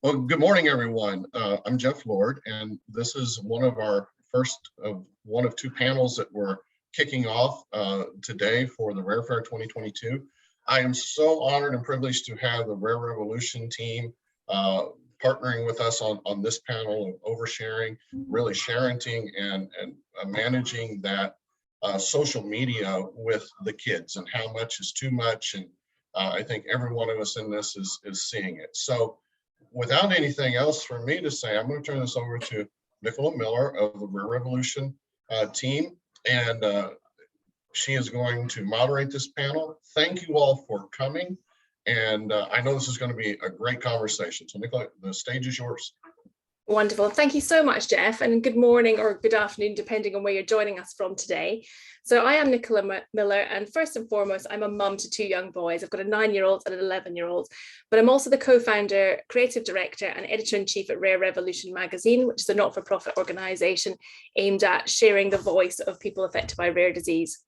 Well, good morning, everyone. I'm Jeff Lord, and this is one of our first of one of two panels that we're kicking off today for the Rare Fair 2022. I am so honored and privileged to have the Rare Revolution team partnering with us on this panel of oversharing, really sharing and managing that social media with the kids and how much is too much. And I think every one of us in this is seeing it. So without anything else for me to say, I'm going to turn this over to Nicola Miller of the Rare Revolution team, and she is going to moderate this panel. Thank you all for coming, and I know this is going to be a great conversation. So Nicola, the stage is yours. Wonderful. Thank you so much, Jeff, and good morning or good afternoon, depending on where you're joining us from today. So I am Nicola Miller, and first and foremost, I'm a mum to two young boys. I've got a 9-year-old and an 11-year-old, but I'm also the co-founder, creative director, and editor-in-chief at Rare Revolution magazine, which is a not-for-profit organisation aimed at sharing the voice of people affected by rare disease.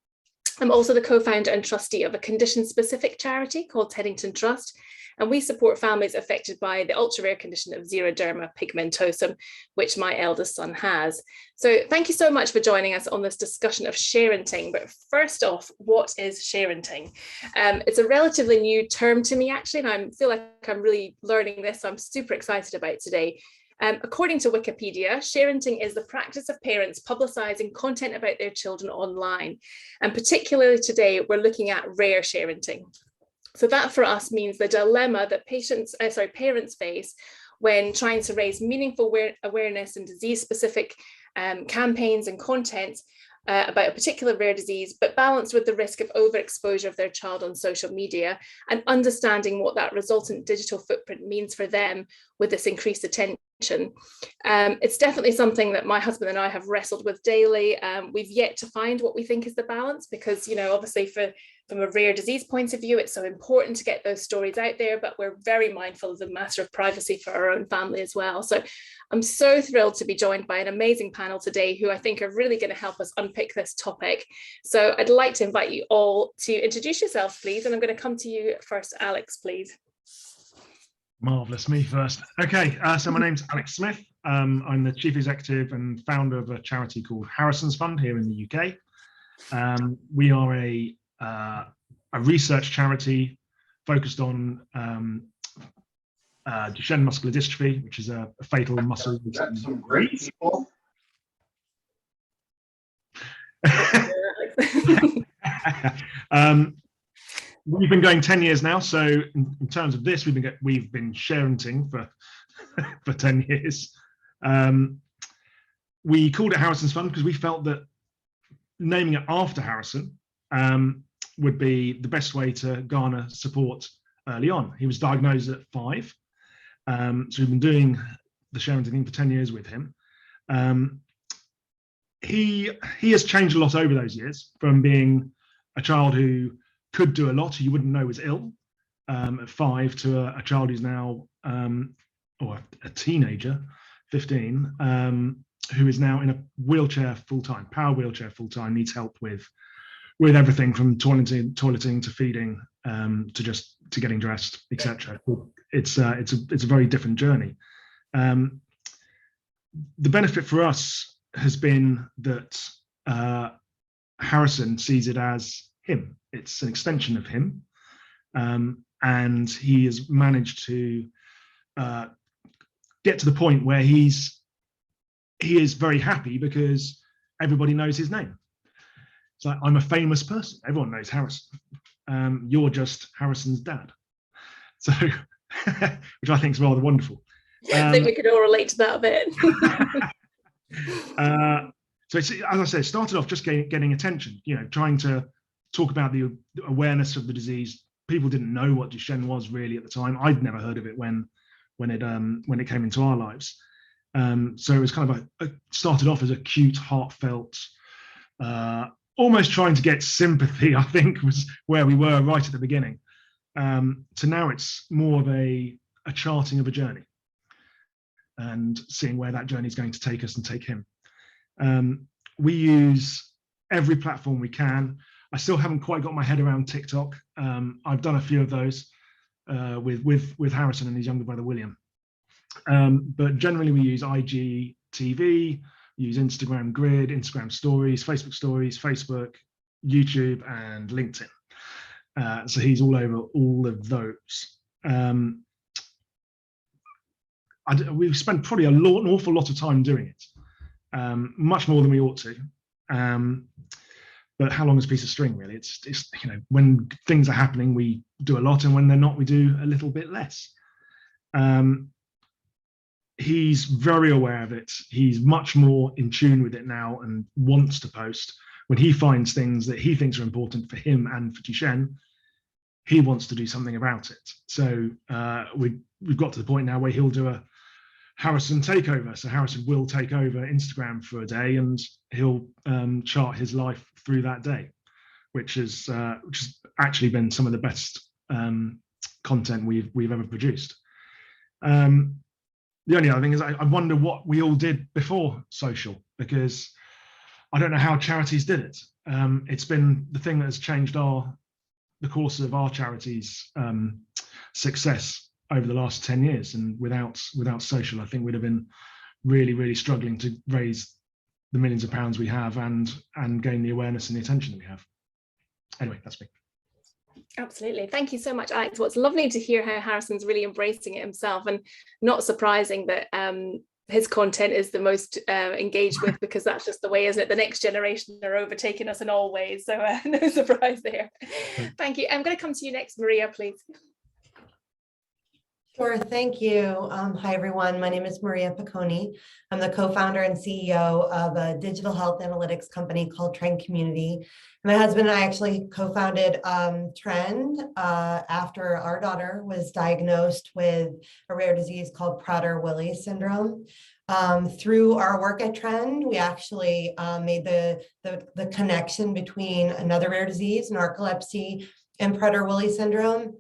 I'm also the co-founder and trustee of a condition-specific charity called Teddington Trust, and we support families affected by the ultra-rare condition of xeroderma pigmentosum, which my eldest son has. So thank you so much for joining us on this discussion of sharenting. But first off, what is sharenting? It's a relatively new term to me, actually, and I feel like I'm really learning this, so I'm super excited about today. According to Wikipedia, sharenting is the practice of parents publicising content about their children online. And particularly today, we're looking at rare sharenting. So that for us means the dilemma that parents face when trying to raise meaningful awareness and disease-specific campaigns and content about a particular rare disease, but balanced with the risk of overexposure of their child on social media and understanding what that resultant digital footprint means for them with this increased attention. It's definitely something that my husband and I have wrestled with daily. We've yet to find what we think is the balance because, obviously from a rare disease point of view, it's so important to get those stories out there, but we're very mindful of the matter of privacy for our own family as well. So I'm so thrilled to be joined by an amazing panel today who I think are really going to help us unpick this topic. So I'd like to invite you all to introduce yourselves, please. And I'm going to come to you first, Alex, please. Marvellous, me first. Okay, so my name's Alex Smith. I'm the chief executive and founder of a charity called Harrison's Fund here in the UK. We are a research charity focused on Duchenne muscular dystrophy, which is a fatal muscle. Some great people. We've been going 10 years now, so in terms of this, we've been sharenting for 10 years. We called it Harrison's Fund because we felt that naming it after Harrison would be the best way to garner support early on. He was diagnosed at 5, so we've been doing the sharenting thing for 10 years with him. He has changed a lot over those years, from being a child who could do a lot, who you wouldn't know was ill at 5, to a child who's now, or a teenager, 15, who is now in a wheelchair full-time, power wheelchair full-time, needs help with everything from toileting to feeding, to getting dressed, etc. It's a very different journey. The benefit for us has been that Harrison sees it as him. It's an extension of him, and he has managed to get to the point where he is very happy because everybody knows his name. It's like, I'm a famous person. Everyone knows Harrison. You're just Harrison's dad. So, which I think is rather wonderful. I think we could all relate to that a bit. So it's, as I said, it started off just getting attention, trying to talk about the awareness of the disease. People didn't know what Duchenne was really at the time. I'd never heard of it when it came into our lives. So it was kind of started off as a cute, heartfelt, almost trying to get sympathy, I think, was where we were right at the beginning. So now it's more of a charting of a journey and seeing where that journey is going to take us and take him. We use every platform we can. I still haven't quite got my head around TikTok. I've done a few of those with Harrison and his younger brother William. But generally we use IGTV, use Instagram Grid, Instagram Stories, Facebook, YouTube, and LinkedIn. So he's all over all of those. We've spent probably an awful lot of time doing it, much more than we ought to. But how long is a piece of string, really? It's you know, when things are happening, we do a lot, and when they're not, we do a little bit less. He's very aware of it. He's much more in tune with it now and wants to post. When he finds things that he thinks are important for him and for Tushen, he wants to do something about it. So we've got to the point now where he'll do a Harrison takeover. So Harrison will take over Instagram for a day, and he'll chart his life through that day, which has actually been some of the best content we've ever produced. The only other thing is I wonder what we all did before social, because I don't know how charities did it. It's been the thing that has changed the course of our charity's success over the last 10 years. And without social, I think we'd have been really, really struggling to raise the millions of pounds we have and gain the awareness and the attention that we have. Anyway, that's me. Absolutely. Thank you so much, Alex. What's lovely to hear how Harrison's really embracing it himself, and not surprising that his content is the most engaged with, because that's just the way, isn't it? The next generation are overtaking us in all ways. So no surprise there. Thank you. I'm going to come to you next, Maria, please. Sure, thank you. Hi, everyone. My name is Maria Picconi. I'm the co-founder and CEO of a digital health analytics company called Trend Community. My husband and I actually co-founded Trend after our daughter was diagnosed with a rare disease called Prader-Willi syndrome. Through our work at Trend, we actually made the connection between another rare disease, narcolepsy, and Prader-Willi syndrome.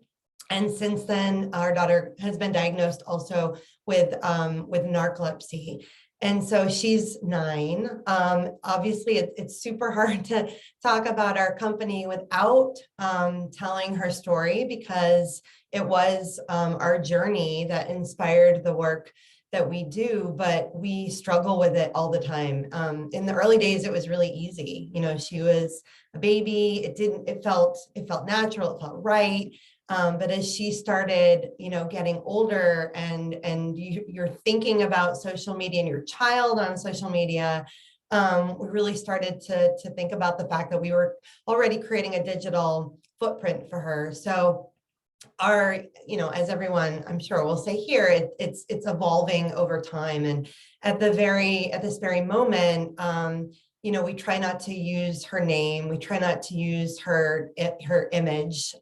And since then, our daughter has been diagnosed also with narcolepsy. And so she's 9. Obviously, it's super hard to talk about our company without telling her story, because it was our journey that inspired the work that we do, but we struggle with it all the time. In the early days, it was really easy. You know, she was a baby. It felt natural. It felt right. But as she started, you know, getting older and you're thinking about social media and your child on social media, we really started to think about the fact that we were already creating a digital footprint for her. So our, you know, as everyone I'm sure will say here, it's evolving over time. And at this very moment, you know, we try not to use her name. We try not to use her image.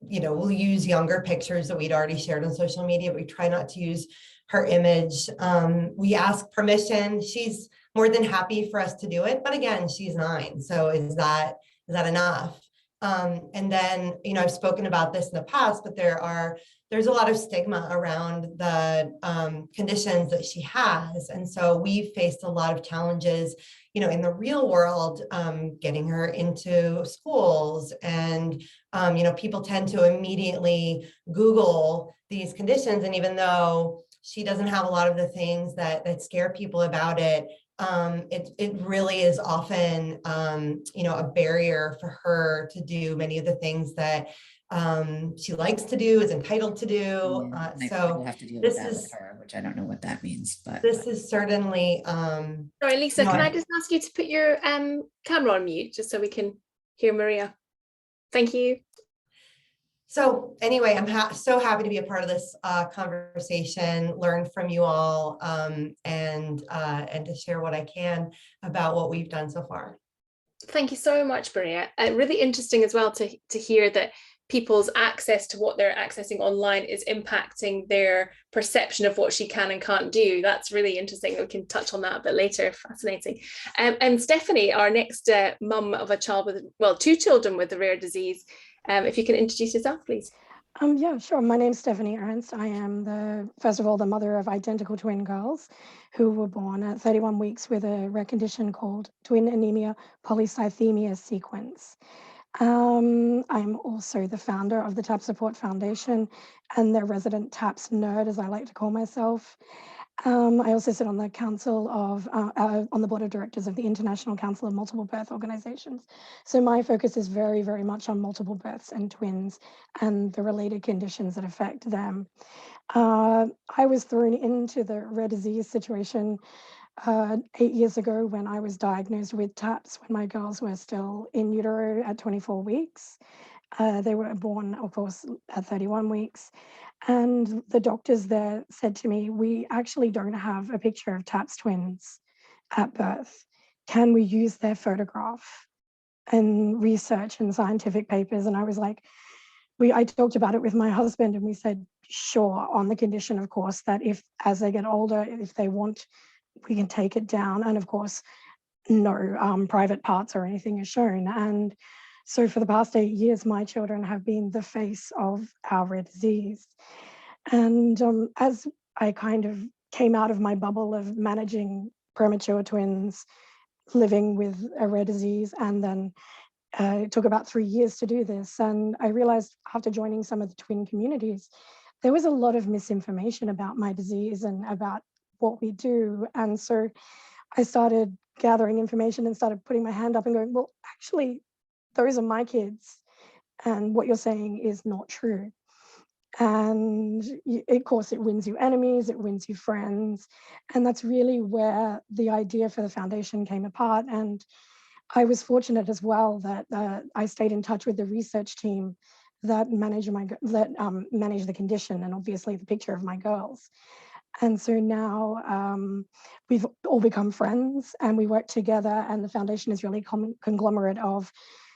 You know, we'll use younger pictures that we'd already shared on social media, but we try not to use her image. We ask permission. She's more than happy for us to do it, but again, she's 9. So is that enough? And then, you know, I've spoken about this in the past, but there's a lot of stigma around the conditions that she has. And so we've faced a lot of challenges, you know, in the real world, getting her into schools. And, you know, people tend to immediately Google these conditions. And even though she doesn't have a lot of the things that scare people about it, it really is often, you know, a barrier for her to do many of the things that she likes to do, is entitled to do. So have to deal this with that is with her, which I don't know what that means, but this is certainly. Sorry, Lisa, can I just ask you to put your camera on mute just so we can hear Maria? Thank you. So anyway, I'm so happy to be a part of this conversation, learn from you all, and to share what I can about what we've done so far. Thank you so much, Maria. Really interesting as well to hear that people's access to what they're accessing online is impacting their perception of what she can and can't do. That's really interesting. We can touch on that a bit later. Fascinating. And Stephanie, our next mum of a child with, well, 2 children with a rare disease. If you can introduce yourself, please. Yeah, sure. My name's Stephanie Ernst. I am first of all, the mother of identical twin girls who were born at 31 weeks with a rare condition called twin anemia polycythemia sequence. I'm also the founder of the TAP Support Foundation and the resident TAPS nerd, as I like to call myself. I also sit on the council of, on the board of directors of the International Council of Multiple Birth Organizations. So my focus is very, very much on multiple births and twins and the related conditions that affect them. I was thrown into the rare disease situation 8 years ago when I was diagnosed with TAPS when my girls were still in utero at 24 weeks. They were born, of course, at 31 weeks. And the doctors there said to me, we actually don't have a picture of TAPS twins at birth. Can we use their photograph in research and scientific papers? And I was like, I talked about it with my husband and we said, sure, on the condition, of course, that if as they get older, if they want, we can take it down. And of course, no private parts or anything is shown. And so for the past 8 years, my children have been the face of our rare disease. And as I kind of came out of my bubble of managing premature twins, living with a rare disease, and then it took about 3 years to do this. And I realized after joining some of the twin communities, there was a lot of misinformation about my disease and about what we do. And so I started gathering information and started putting my hand up and going, well, actually, those are my kids. And what you're saying is not true. And of course, it wins you enemies, it wins you friends. And that's really where the idea for the foundation came apart. And I was fortunate as well that I stayed in touch with the research team that managed the condition and obviously the picture of my girls. And so now we've all become friends and we work together, and the foundation is really a conglomerate of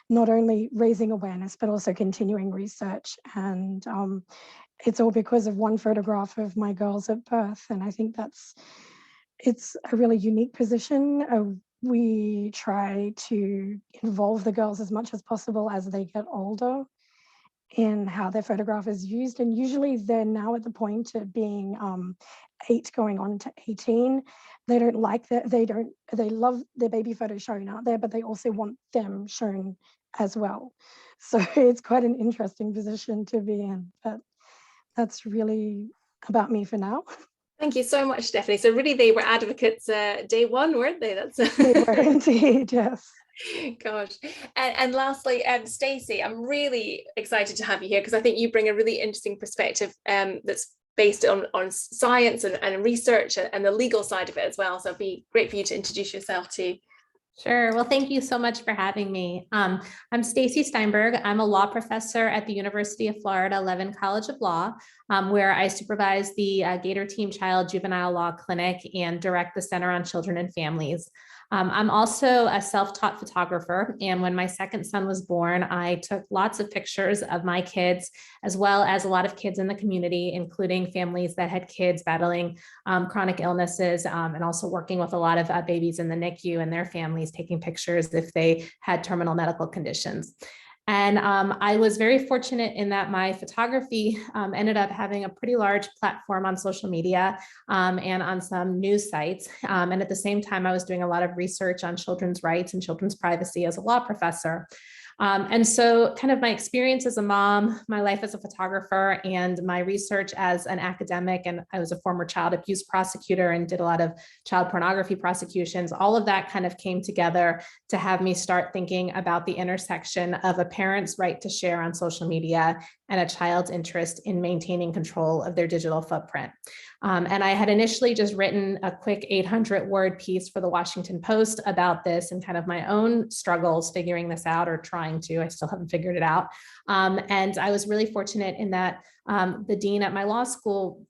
not only raising awareness, but also continuing research. And it's all because of one photograph of my girls at birth. And I think it's a really unique position. We try to involve the girls as much as possible as they get older in how their photograph is used. And usually they're now at the point of being 8 going on to 18. They don't like that. They love their baby photos shown out there, but they also want them shown as well. So it's quite an interesting position to be in, but that's really about me for now. Thank you so much, Stephanie. So really they were advocates day one, weren't they? They were indeed, yes. Gosh. And lastly, Stacey, I'm really excited to have you here because I think you bring a really interesting perspective that's based on science and research and the legal side of it as well. So it'd be great for you to introduce yourself too. Sure. Well, thank you so much for having me. I'm Stacey Steinberg. I'm a law professor at the University of Florida Levin College of Law, where I supervise the Gator Team Child Juvenile Law Clinic and direct the Center on Children and Families. I'm also a self-taught photographer, and when my second son was born, I took lots of pictures of my kids, as well as a lot of kids in the community, including families that had kids battling chronic illnesses, and also working with a lot of babies in the NICU and their families, taking pictures if they had terminal medical conditions. And I was very fortunate in that my photography ended up having a pretty large platform on social media and on some news sites. And at the same time, I was doing a lot of research on children's rights and children's privacy as a law professor. And so kind of my experience as a mom, my life as a photographer, and my research as an academic, and I was a former child abuse prosecutor and did a lot of child pornography prosecutions, all of that kind of came together to have me start thinking about the intersection of a parent's right to share on social media and a child's interest in maintaining control of their digital footprint. And I had initially just written a quick 800-word piece for the Washington Post about this and kind of my own struggles figuring this out, or trying to. I still haven't figured it out. And I was really fortunate in that the dean at my law school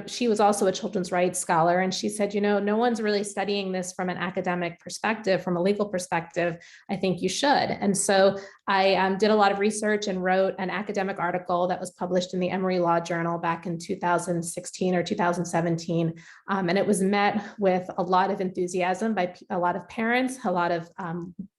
she was also a children's rights scholar, and she said, you know, no one's really studying this from an academic perspective, from a legal perspective. I think you should. And so I did a lot of research and wrote an academic article that was published in the Emory Law Journal back in 2016 or 2017. And it was met with a lot of enthusiasm by a lot of parents, a lot of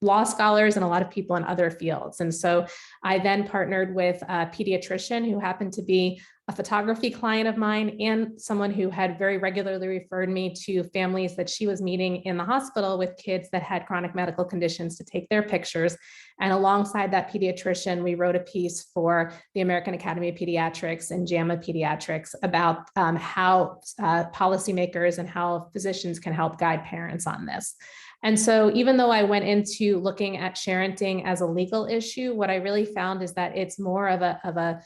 law scholars and a lot of people in other fields. And so I then partnered with a pediatrician who happened to be a photography client of mine and someone who had very regularly referred me to families that she was meeting in the hospital with kids that had chronic medical conditions to take their pictures. And alongside that pediatrician, we wrote a piece for the American Academy of Pediatrics and JAMA Pediatrics about how policymakers and how physicians can help guide parents on this. And so even though I went into looking at sharenting as a legal issue, what I really found is that it's more of a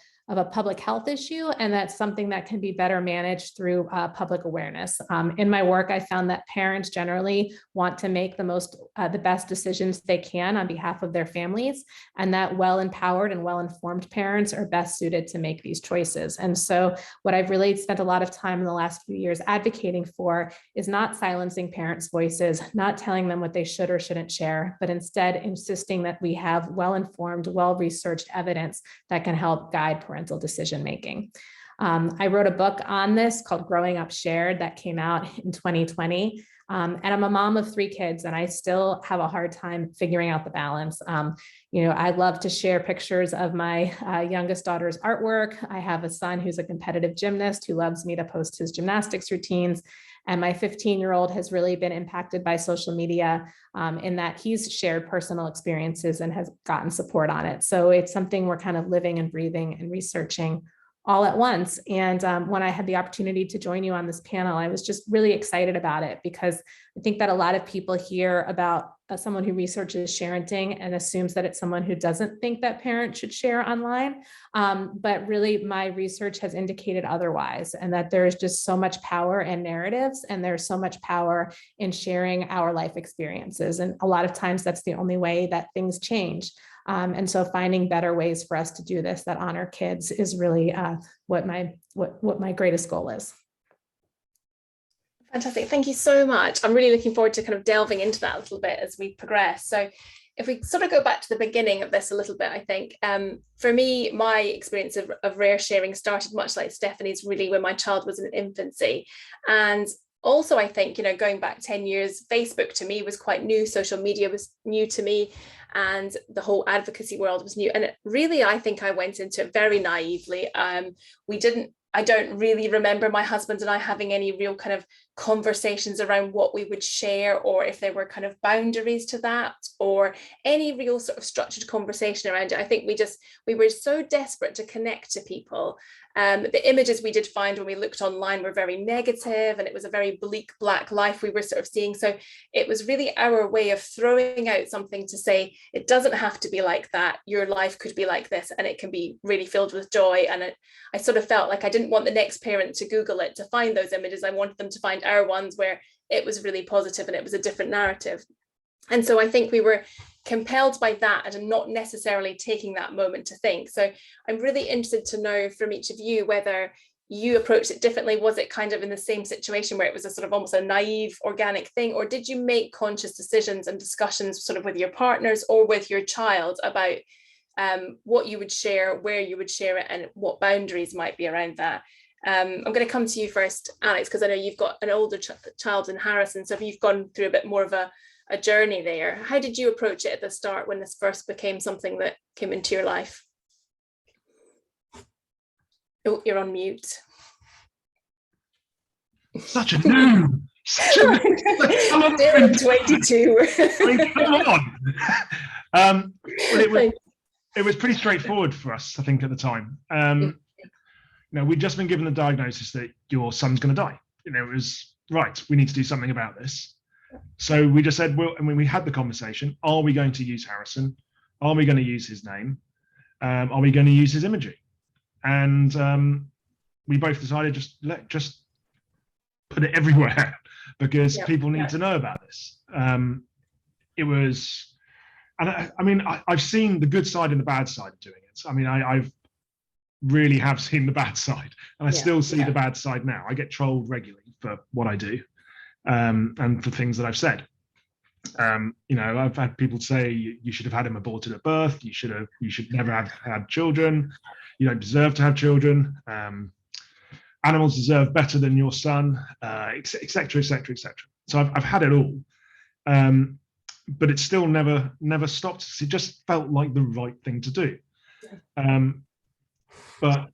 public health issue, and that's something that can be better managed through public awareness. In my work, I found that parents generally want to make the best decisions they can on behalf of their families, and that well-empowered and well-informed parents are best suited to make these choices. And so what I've really spent a lot of time in the last few years advocating for is not silencing parents' voices, not telling them what they should or shouldn't share, but instead insisting that we have well-informed, well-researched evidence that can help guide parental decision-making. I wrote a book on this called Growing Up Shared that came out in 2020. And I'm a mom of 3 kids, and I still have a hard time figuring out the balance. I love to share pictures of my youngest daughter's artwork. I have a son who's a competitive gymnast who loves me to post his gymnastics routines. And my 15-year-old has really been impacted by social media in that he's shared personal experiences and has gotten support on it. So it's something we're kind of living and breathing and researching all at once. And when I had the opportunity to join you on this panel, I was just really excited about it, because I think that a lot of people hear about someone who researches sharenting and assumes that it's someone who doesn't think that parents should share online. But really my research has indicated otherwise, and that there's just so much power in narratives, and there's so much power in sharing our life experiences. And a lot of times that's the only way that things change. And so finding better ways for us to do this that honor kids is really what my greatest goal is. Fantastic. Thank you so much. I'm really looking forward to kind of delving into that a little bit as we progress. So if we sort of go back to the beginning of this a little bit, I think for me, my experience of rare sharing started much like Stephanie's, really when my child was in infancy. And also, I think, going back 10 years, Facebook to me was quite new. Social media was new to me, and the whole advocacy world was new. And really, I think I went into it very naively. I don't really remember my husband and I having any real kind of conversations around what we would share, or if there were kind of boundaries to that, or any real sort of structured conversation around it. I think we were so desperate to connect to people. The images we did find when we looked online were very negative, and it was a very bleak black life we were sort of seeing. So it was really our way of throwing out something to say, it doesn't have to be like that. Your life could be like this, and it can be really filled with joy. And I sort of felt like I didn't want the next parent to Google it to find those images. I wanted them to find our ones where it was really positive and it was a different narrative. And so I think we were compelled by that and not necessarily taking that moment to think. So I'm really interested to know from each of you whether you approached it differently. Was it kind of in the same situation where it was a sort of almost a naive, organic thing, or did you make conscious decisions and discussions sort of with your partners or with your child about what you would share, where you would share it, and what boundaries might be around that? I'm going to come to you first, Alex, because I know you've got an older child in Harrison, so if you've gone through a bit more of a journey there, how did you approach it at the start when this first became something that came into your life? Oh, you're on mute. Such a no. Still 22. Come on. It was pretty straightforward for us, I think, at the time. We'd just been given the diagnosis that your son's going to die. It was right. We need to do something about this. So we just said, well, and when we had the conversation, are we going to use Harrison? Are we going to use his name? Are we going to use his imagery? And we both decided just put it everywhere because people need to know about this. It was, and I've seen the good side and the bad side of doing it. I mean, I've really have seen the bad side, and I still see the bad side now. I get trolled regularly for what I do. And for things that I've said. I've had people say you should have had him aborted at birth. You should never have had children. You don't deserve to have children. Animals deserve better than your son, etc., etc., etc. So I've had it all. but it still never stopped us. It just felt like the right thing to do. But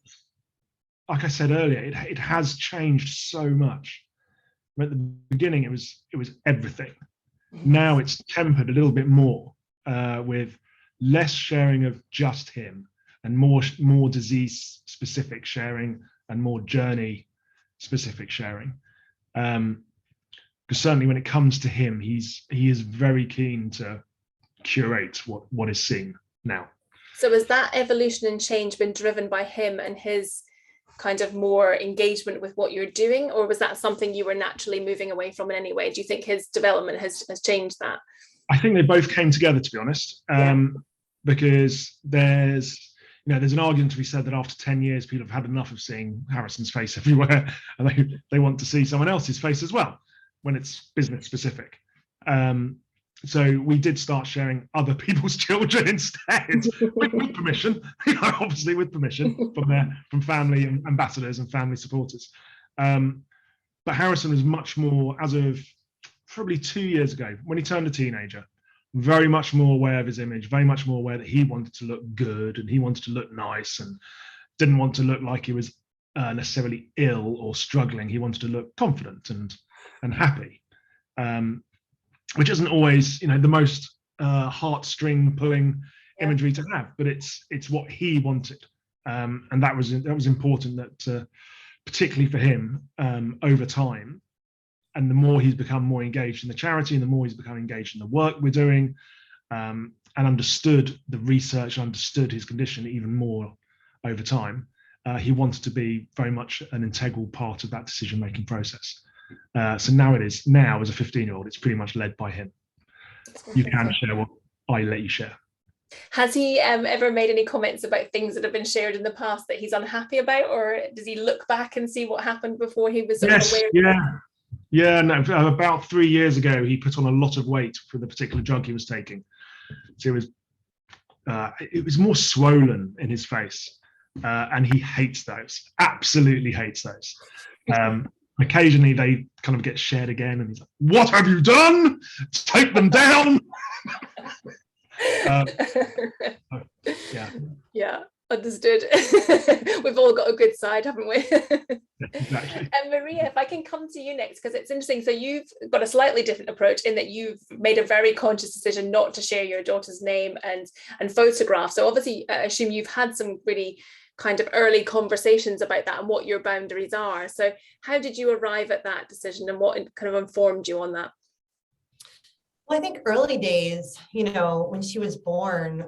like I said earlier, it has changed so much. At the beginning, it was everything. Now it's tempered a little bit more with less sharing of just him and more disease specific sharing and more journey specific sharing. Because certainly when it comes to him, he is very keen to curate what is seen now. So has that evolution and change been driven by him and his kind of more engagement with what you're doing, or was that something you were naturally moving away from in any way? Do you think his development has changed that? I think they both came together, to be honest, because there's an argument to be said that after 10 years, people have had enough of seeing Harrison's face everywhere, and they want to see someone else's face as well when it's business specific. So we did start sharing other people's children instead, with permission, obviously with permission from family and ambassadors and family supporters. But Harrison was much more, as of probably 2 years ago, when he turned a teenager, very much more aware of his image, very much more aware that he wanted to look good and he wanted to look nice and didn't want to look like he was necessarily ill or struggling. He wanted to look confident and happy. Which isn't always, the most heartstring pulling imagery to have, but it's what he wanted, and that was important. That particularly for him, over time, and the more he's become more engaged in the charity, and the more he's become engaged in the work we're doing, and understood the research, understood his condition even more over time, he wanted to be very much an integral part of that decision-making process. So now as a 15-year-old, it's pretty much led by him. You can share what I let you share. Has he ever made any comments about things that have been shared in the past that he's unhappy about, or does he look back and see what happened before he was aware? No, about 3 years ago, he put on a lot of weight for the particular drug he was taking. So it was more swollen in his face, and he hates those, absolutely hates those. Occasionally they kind of get shared again and he's like, "What have you done? Take them down." Yeah, understood. We've all got a good side, haven't we? Exactly. And Maria, if I can come to you next, because it's interesting. So you've got a slightly different approach in that you've made a very conscious decision not to share your daughter's name and photograph. So obviously, I assume you've had some really kind of early conversations about that and what your boundaries are. So how did you arrive at that decision, and what kind of informed you on that? Well, I think early days, when she was born,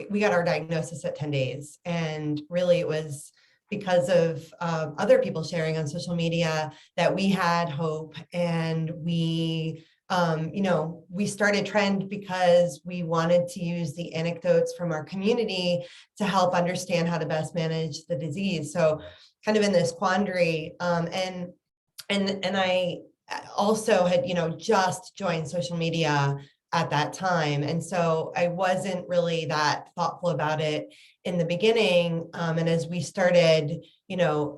we got our diagnosis at 10 days. And really it was because of other people sharing on social media that we had hope, and we started Trend because we wanted to use the anecdotes from our community to help understand how to best manage the disease. So kind of in this quandary, and I also had, just joined social media at that time. And so I wasn't really that thoughtful about it in the beginning. And as we started,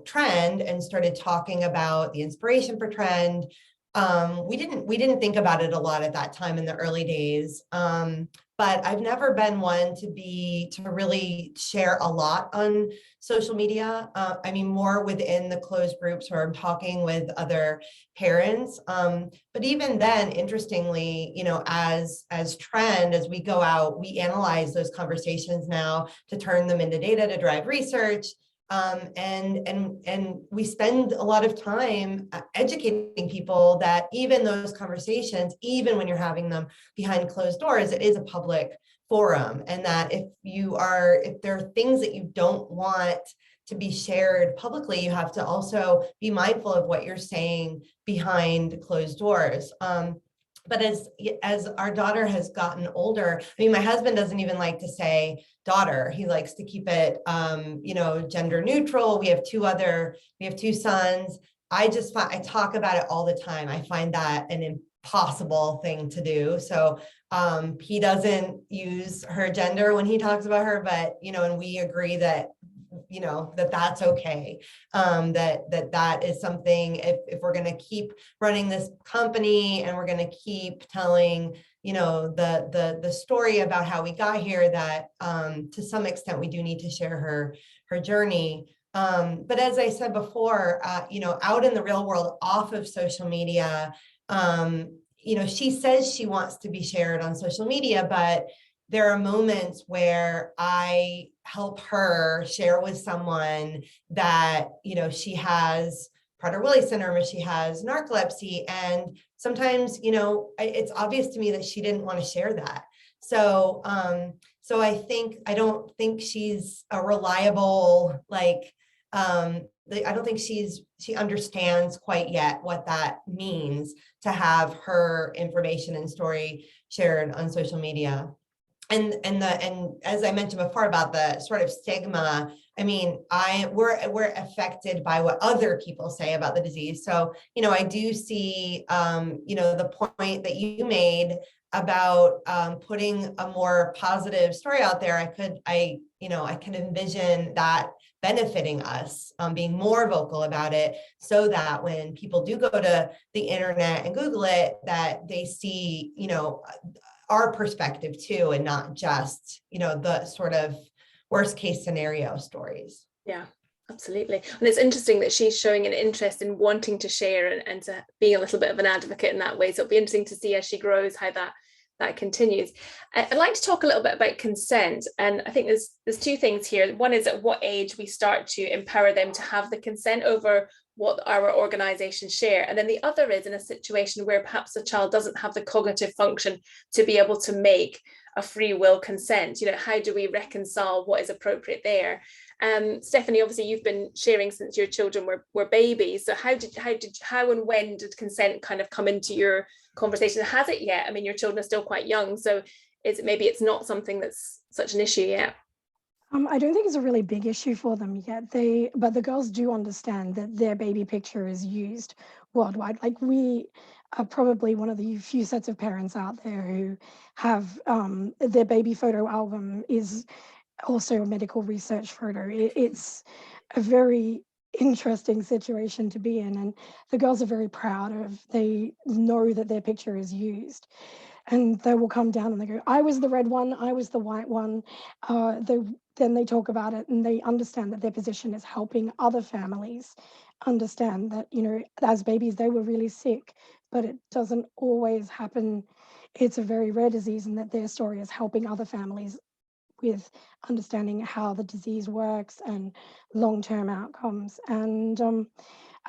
Trend and started talking about the inspiration for Trend, we didn't think about it a lot at that time in the early days. But I've never been one to really share a lot on social media. I mean, more within the closed groups where I'm talking with other parents. But even then, interestingly, as Trend, as we go out, we analyze those conversations now to turn them into data to drive research. And we spend a lot of time educating people that even those conversations, even when you're having them behind closed doors, it is a public forum, and that if there are things that you don't want to be shared publicly, you have to also be mindful of what you're saying behind closed doors. But as our daughter has gotten older, I mean, my husband doesn't even like to say daughter. He likes to keep it, gender neutral. We have two sons. I talk about it all the time. I find that an impossible thing to do. So he doesn't use her gender when he talks about her, but, and we agree that that's okay. That is something, if we're going to keep running this company and we're going to keep telling, the story about how we got here, that to some extent we do need to share her journey. But as I said before, out in the real world, off of social media, she says she wants to be shared on social media, but there are moments where I help her share with someone that, she has Prader-Willi syndrome or she has narcolepsy. And sometimes, it's obvious to me that she didn't want to share that. So, I don't think she's a reliable, I don't think she understands quite yet what that means to have her information and story shared on social media. And as I mentioned before about the sort of stigma, I mean, we're affected by what other people say about the disease. So, I do see, the point that you made about putting a more positive story out there. I can envision that benefiting us, being more vocal about it, so that when people do go to the internet and Google it, that they see, our perspective too, and not just, the sort of worst case scenario stories. Yeah, absolutely. And it's interesting that she's showing an interest in wanting to share and to be a little bit of an advocate in that way. So it'll be interesting to see as she grows how that continues. I'd like to talk a little bit about consent. And I think there's two things here. One is at what age we start to empower them to have the consent over what our organizations share. And then the other is in a situation where perhaps a child doesn't have the cognitive function to be able to make a free will consent. How do we reconcile what is appropriate there? Stephanie, obviously you've been sharing since your children were babies. So how and when did consent kind of come into your conversation? Has it yet? I mean, your children are still quite young, so maybe it's not something that's such an issue yet. I don't think it's a really big issue for them yet. But the girls do understand that their baby picture is used worldwide. Like, we are probably one of the few sets of parents out there who have their baby photo album is also a medical research photo. It's a very interesting situation to be in, and the girls are very proud of. They know that their picture is used. And they will come down and they go, I was the red one, I was the white one. Then they talk about it and they understand that their position is helping other families understand that, as babies, they were really sick, but it doesn't always happen. It's a very rare disease, and that their story is helping other families with understanding how the disease works and long-term outcomes. And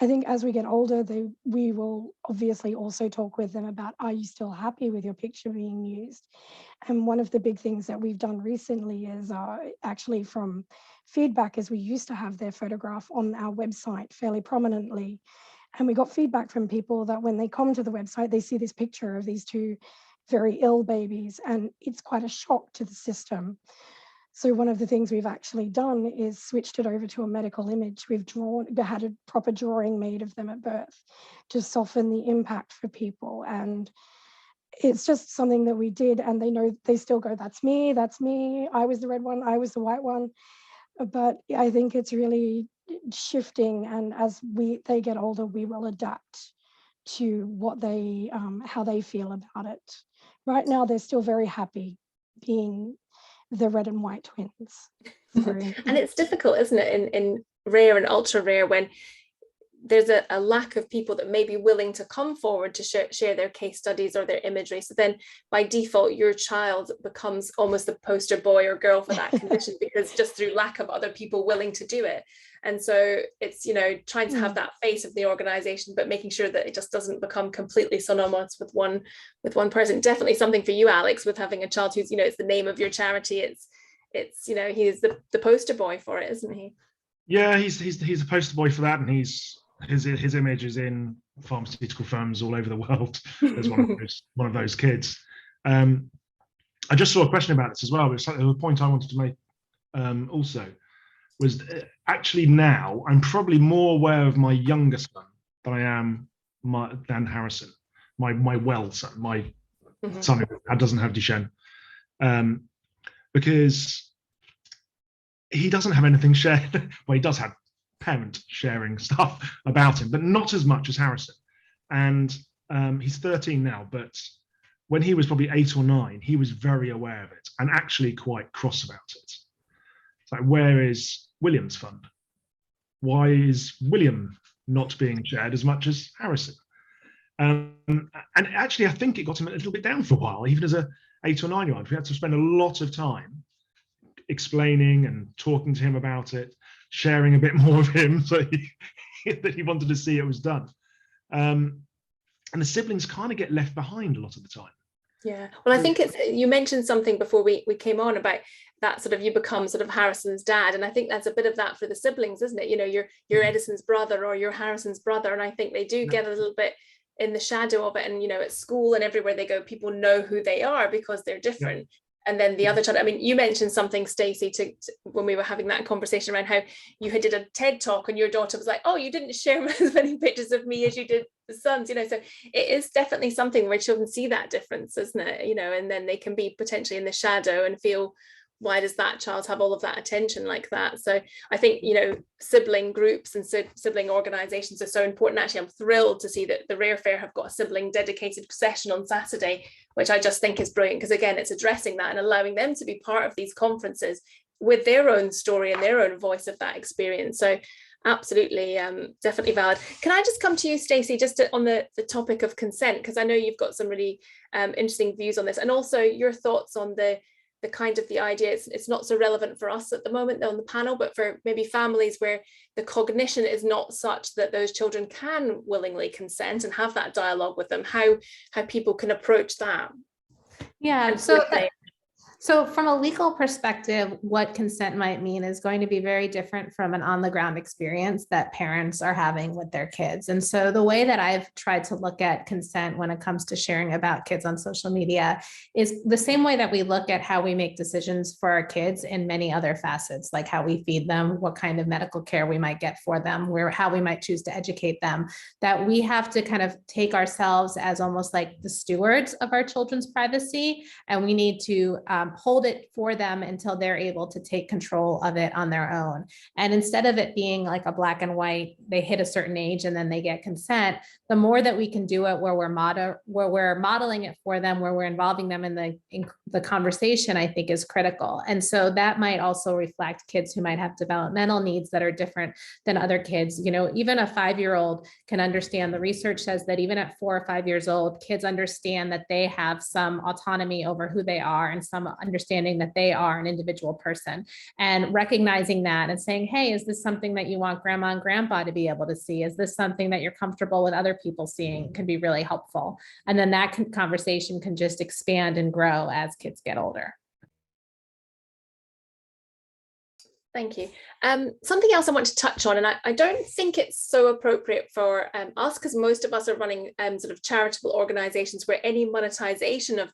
I think as we get older, we will obviously also talk with them about, are you still happy with your picture being used? And one of the big things that we've done recently is actually from feedback, is we used to have their photograph on our website fairly prominently. And we got feedback from people that when they come to the website, they see this picture of these two very ill babies, and it's quite a shock to the system. So one of the things we've actually done is switched it over to a medical image. We've had a proper drawing made of them at birth to soften the impact for people. And it's just something that we did, and they know, they still go, that's me, I was the red one, I was the white one. But I think it's really shifting, and as they get older, we will adapt to what how they feel about it. Right now, they're still very happy being the red and white twins. And it's difficult, isn't it, in rare and ultra rare, when there's a lack of people that may be willing to come forward to share their case studies or their imagery. So then by default, your child becomes almost the poster boy or girl for that condition, because just through lack of other people willing to do it. And so it's, trying to have that face of the organization, but making sure that it just doesn't become completely synonymous with one person. Definitely something for you, Alex, with having a child who's, it's the name of your charity. It's he's the poster boy for it, isn't he? Yeah, he's a poster boy for that, and his image is in pharmaceutical firms all over the world as one of those kids. I just saw a question about this as well. It's like the point I wanted to make also was actually now I'm probably more aware of my younger son than I am than Harrison, my well son, my son who doesn't have Duchenne, because he doesn't have anything shared. Well, he does have parent sharing stuff about him, but not as much as Harrison. And he's 13 now, but when he was probably 8 or 9, he was very aware of it and actually quite cross about it. It's like, where is William's fund? Why is William not being shared as much as Harrison? And actually, I think it got him a little bit down for a while, even as a 8 or 9-year-old. We had to spend a lot of time explaining and talking to him about it, sharing a bit more of him so that he wanted to see it was done. And the siblings kind of get left behind a lot of the time. Yeah, well, I think it's, you mentioned something before we came on about that sort of, you become sort of Harrison's dad, and I think that's a bit of that for the siblings, isn't it? You know, you're Edison's brother or you're Harrison's brother, and I think they do get a little bit in the shadow of it. And you know, at school and everywhere they go, people know who they are because they're different. Yeah. And then the other child, I mean, you mentioned something, Stacey, to when we were having that conversation around how you did a TED talk and your daughter was like, oh, you didn't share as many pictures of me as you did the sons, you know. So it is definitely something where children see that difference, isn't it? You know, and then they can be potentially in the shadow and feel, why does that child have all of that attention like that? So I think, you know, sibling groups and sibling organizations are so important. Actually, I'm thrilled to see that the Rare Fair have got a sibling dedicated session on Saturday, which I just think is brilliant, because again, it's addressing that and allowing them to be part of these conferences with their own story and their own voice of that experience. So absolutely, definitely valid. Can I just come to you, Stacey, just on the topic of consent, because I know you've got some really interesting views on this, and also your thoughts on the kind of the idea, it's not so relevant for us at the moment on the panel, but for maybe families where the cognition is not such that those children can willingly consent and have that dialogue with them, how people can approach that. Yeah, so from a legal perspective, what consent might mean is going to be very different from an on-the-ground experience that parents are having with their kids. And so the way that I've tried to look at consent when it comes to sharing about kids on social media is the same way that we look at how we make decisions for our kids in many other facets, like how we feed them, what kind of medical care we might get for them, how we might choose to educate them, that we have to kind of take ourselves as almost like the stewards of our children's privacy, and we need to hold it for them until they're able to take control of it on their own. And instead of it being like a black and white, they hit a certain age and then they get consent, the more that we can do it where we're modeling it for them, where we're involving them in the conversation, I think is critical. And so that might also reflect kids who might have developmental needs that are different than other kids. You know, even a 5-year-old can understand. The research says that even at 4 or 5 years old, kids understand that they have some autonomy over who they are and some understanding that they are an individual person, and recognizing that and saying, hey, is this something that you want grandma and grandpa to be able to see? Is this something that you're comfortable with other people seeing? Can be really helpful. And then that conversation can just expand and grow as kids get older. Thank you. Something else I want to touch on, and I don't think it's so appropriate for us, because most of us are running sort of charitable organizations where any monetization of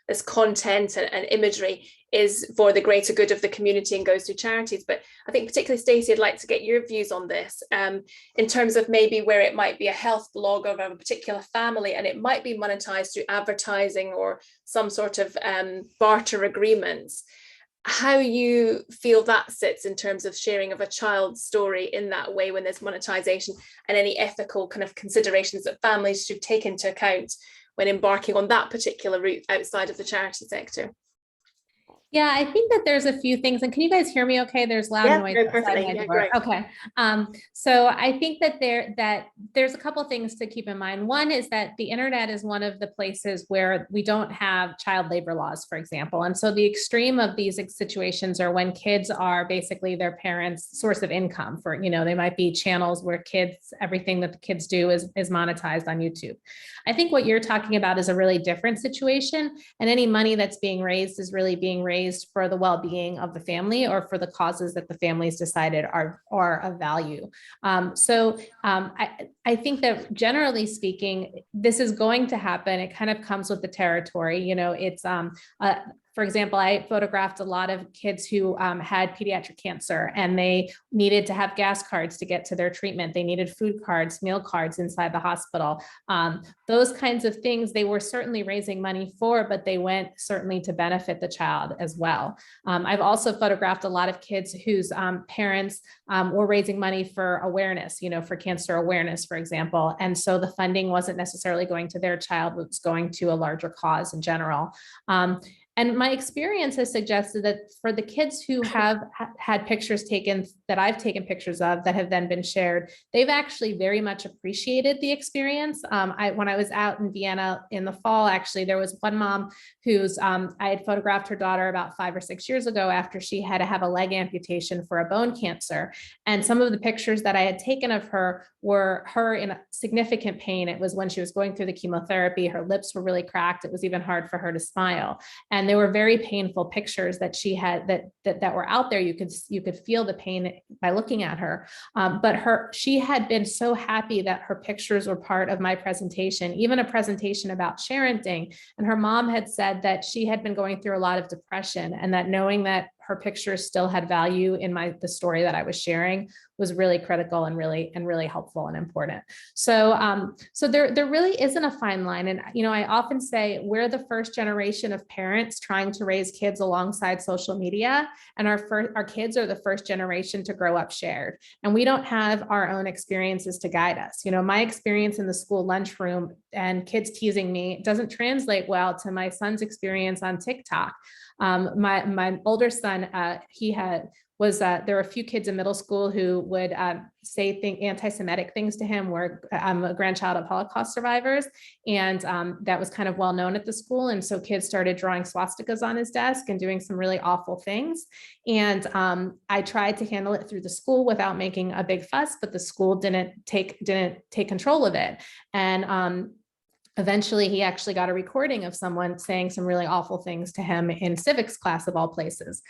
this content and imagery is for the greater good of the community and goes to charities. But I think particularly, Stacey, I'd like to get your views on this in terms of maybe where it might be a health blog of a particular family and it might be monetized through advertising or some sort of barter agreements. How you feel that sits in terms of sharing of a child's story in that way when there's monetization, and any ethical kind of considerations that families should take into account when embarking on that particular route outside of the charity sector. Yeah, I think that there's a few things, and can you guys hear me okay? There's loud noise outside my door. Okay. So I think that there's a couple of things to keep in mind. One is that the internet is one of the places where we don't have child labor laws, for example. And so the extreme of these situations are when kids are basically their parents' source of income for, you know, they might be channels where everything that the kids do is monetized on YouTube. I think what you're talking about is a really different situation, and any money that's being raised is really being raised for the well-being of the family or for the causes that the family's decided are of value. I think that generally speaking, this is going to happen. It kind of comes with the territory. You know, it's For example, I photographed a lot of kids who had pediatric cancer, and they needed to have gas cards to get to their treatment. They needed food cards, meal cards inside the hospital. Those kinds of things they were certainly raising money for, but they went certainly to benefit the child as well. I've also photographed a lot of kids whose parents were raising money for awareness, for cancer awareness, for example. And so the funding wasn't necessarily going to their child, it was going to a larger cause in general. And my experience has suggested that for the kids who have had pictures taken that I've taken pictures of that have then been shared, they've actually very much appreciated the experience. When I was out in Vienna in the fall, actually, there was one mom who's, I had photographed her daughter about 5 or 6 years ago after she had to have a leg amputation for a bone cancer. And some of the pictures that I had taken of her were her in significant pain. It was when she was going through the chemotherapy, her lips were really cracked. It was even hard for her to smile. And there were very painful pictures that she had that were out there. You could feel the pain by looking at her. But she had been so happy that her pictures were part of my presentation, even a presentation about parenting. And her mom had said that she had been going through a lot of depression, and that knowing that her pictures still had value in the story that I was sharing was really critical and really helpful and important. So there really isn't a fine line. And I often say we're the first generation of parents trying to raise kids alongside social media, and our kids are the first generation to grow up shared. And we don't have our own experiences to guide us. My experience in the school lunchroom and kids teasing me doesn't translate well to my son's experience on TikTok. My older son, there were a few kids in middle school who would say anti-Semitic things to him. I'm a grandchild of Holocaust survivors, and that was kind of well known at the school. And so kids started drawing swastikas on his desk and doing some really awful things. And I tried to handle it through the school without making a big fuss, but the school didn't take control of it. And eventually, he actually got a recording of someone saying some really awful things to him in civics class of all places.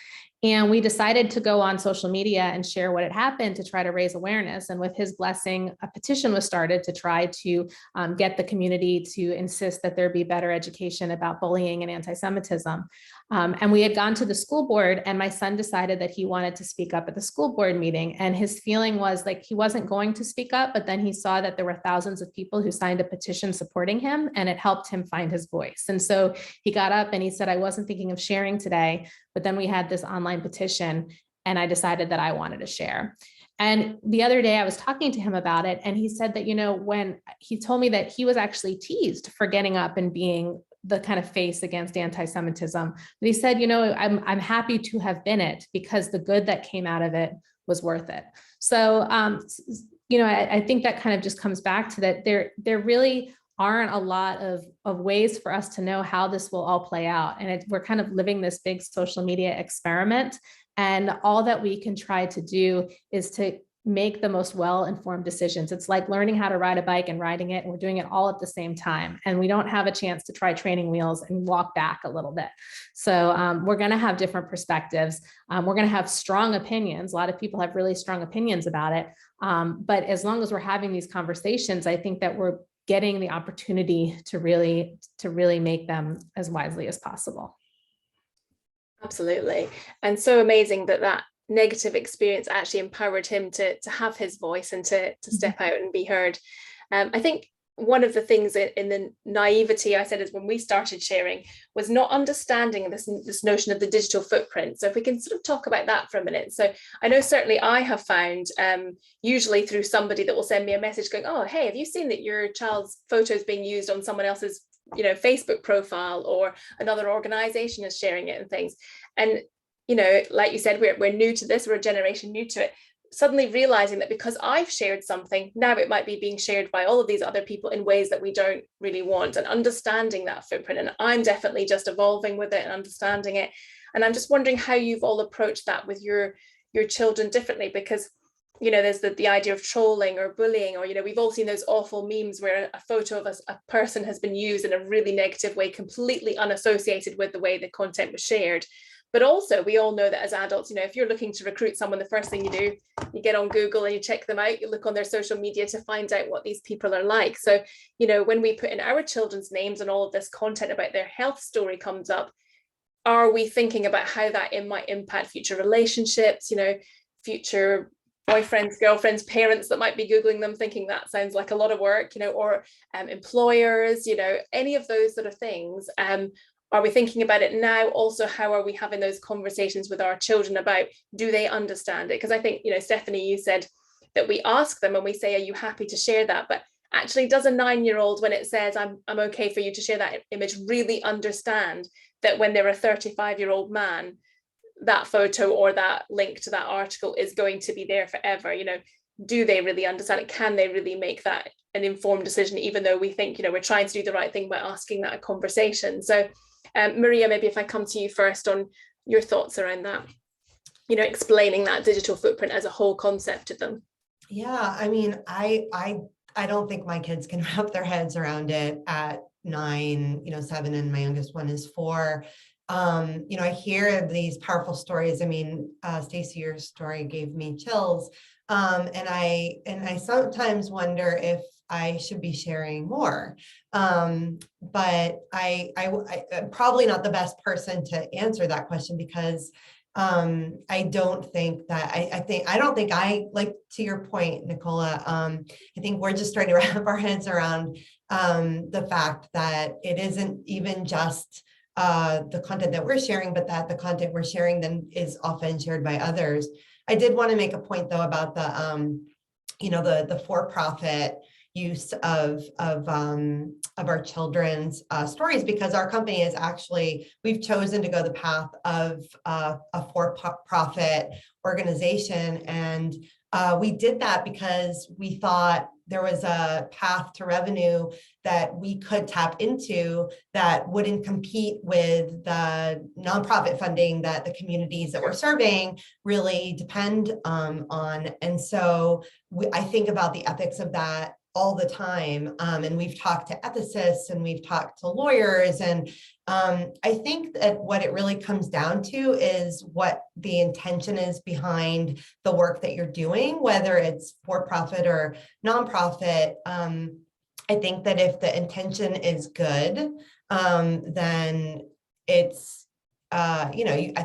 And we decided to go on social media and share what had happened to try to raise awareness. And with his blessing, a petition was started to try to get the community to insist that there be better education about bullying and anti-Semitism. And we had gone to the school board, and my son decided that he wanted to speak up at the school board meeting. And his feeling was like he wasn't going to speak up, but then he saw that there were thousands of people who signed a petition supporting him, and it helped him find his voice. And so he got up and he said, I wasn't thinking of sharing today, but then we had this online petition, and I decided that I wanted to share. And the other day I was talking to him about it, and he said that, when he told me that he was actually teased for getting up and being the kind of face against anti-Semitism, but he said, I'm happy to have been it because the good that came out of it was worth it. So, I think that kind of just comes back to that there really aren't a lot of ways for us to know how this will all play out. And we're kind of living this big social media experiment. And all that we can try to do is to make the most well-informed decisions. It's like learning how to ride a bike and riding it, and we're doing it all at the same time. And we don't have a chance to try training wheels and walk back a little bit. So we're going to have different perspectives. We're going to have strong opinions. A lot of people have really strong opinions about it. But as long as we're having these conversations, I think that we're getting the opportunity to really make them as wisely as possible. Absolutely. And so amazing that negative experience actually empowered him to have his voice and to step out and be heard. I think one of the things in the naivety I said is when we started sharing was not understanding this notion of the digital footprint. So if we can sort of talk about that for a minute. So I know certainly I have found usually through somebody that will send me a message going, oh, hey, have you seen that your child's photo is being used on someone else's Facebook profile, or another organization is sharing it and things. And like you said, we're new to this, we're a generation new to it. Suddenly realizing that because I've shared something, now it might be being shared by all of these other people in ways that we don't really want, and understanding that footprint. And I'm definitely just evolving with it and understanding it. And I'm just wondering how you've all approached that with your children differently, because there's the idea of trolling or bullying, or we've all seen those awful memes where a photo of a person has been used in a really negative way, completely unassociated with the way the content was shared. But also, we all know that as adults, if you're looking to recruit someone, the first thing you do, you get on Google and you check them out, you look on their social media to find out what these people are like. So, when we put in our children's names and all of this content about their health story comes up, are we thinking about how that might impact future relationships, future boyfriends, girlfriends, parents that might be Googling them thinking that sounds like a lot of work, or employers, any of those sort of things. Are we thinking about it now? Also, how are we having those conversations with our children about, do they understand it? Because I think, Stephanie, you said that we ask them and we say, are you happy to share that? But actually, does a 9-year-old, when it says, I'm okay for you to share that image, really understand that when they're a 35-year-old man, that photo or that link to that article is going to be there forever? Do they really understand it? Can they really make that an informed decision, even though we think, we're trying to do the right thing by asking that conversation? So Maria, maybe if I come to you first on your thoughts around that, explaining that digital footprint as a whole concept to them. Yeah, I mean, I don't think my kids can wrap their heads around it at 9, 7, and my youngest one is 4. I hear these powerful stories. I mean, Stacey, your story gave me chills. And I sometimes wonder if I should be sharing more. But I'm probably not the best person to answer that question, because I don't think that I don't think like, to your point, Nicola, I think we're just trying to wrap our heads around the fact that it isn't even just the content that we're sharing, but that the content we're sharing then is often shared by others. I did want to make a point though about the for-profit use of our children's stories, because our company is actually, we've chosen to go the path of a for-profit organization. And we did that because we thought there was a path to revenue that we could tap into that wouldn't compete with the nonprofit funding that the communities that we're serving really depend on. And so I think about the ethics of that all the time. And we've talked to ethicists and we've talked to lawyers. And I think that what it really comes down to is what the intention is behind the work that you're doing, whether it's for-profit or nonprofit. I think that if the intention is good, then it's, I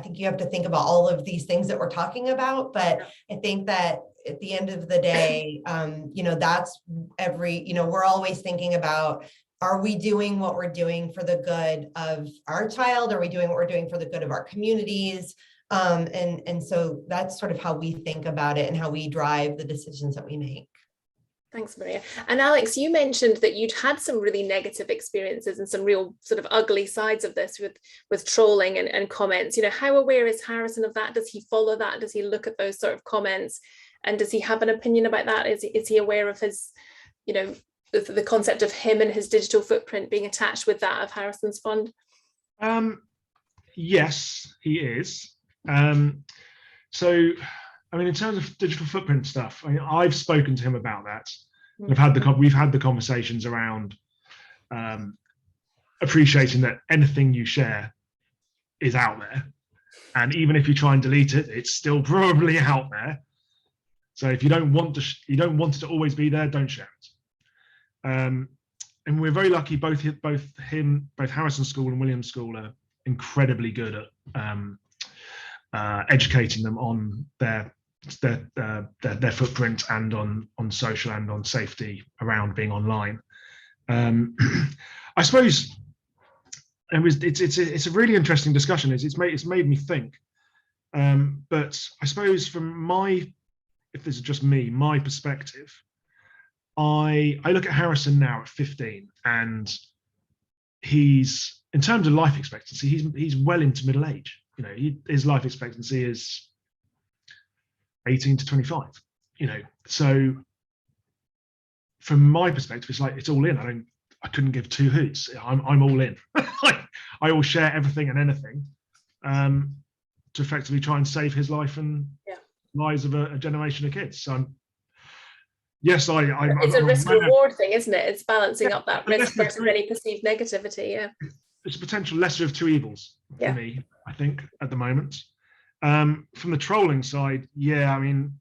think you have to think about all of these things that we're talking about. But I think that at the end of the day, that's we're always thinking about, are we doing what we're doing for the good of our child? Are we doing what we're doing for the good of our communities? And so that's sort of how we think about it and how we drive the decisions that we make. Thanks, Maria. And Alex, you mentioned that you'd had some really negative experiences and some real sort of ugly sides of this with trolling and comments. How aware is Harrison of that? Does he follow that? Does he look at those sort of comments? And does he have an opinion about that? Is he aware of his, the concept of him and his digital footprint being attached with that of Harrison's fund? Yes, he is. So, I mean, in terms of digital footprint stuff, I've spoken to him about that. We've had the conversations around appreciating that anything you share is out there, and even if you try and delete it, it's still probably out there. So if you don't want it to always be there, don't share it. And we're very lucky. Both Harrison School and Williams School are incredibly good at educating them on their footprint and on social and on safety around being online. I suppose it's a really interesting discussion. It's made me think. But I suppose from if this is just me, my perspective, I look at Harrison now at 15, and he's, in terms of life expectancy, he's well into middle age. His life expectancy is 18 to 25. So from my perspective, it's like, it's all in. I couldn't give two hoots. I'm all in. I will share everything and anything to effectively try and save his life and lives of a generation of kids. So it's a risk reward thing, isn't it? It's balancing up that risk versus any perceived negativity. Yeah, it's a potential lesser of two evils for me, I think, at the moment. From the trolling side, I mean,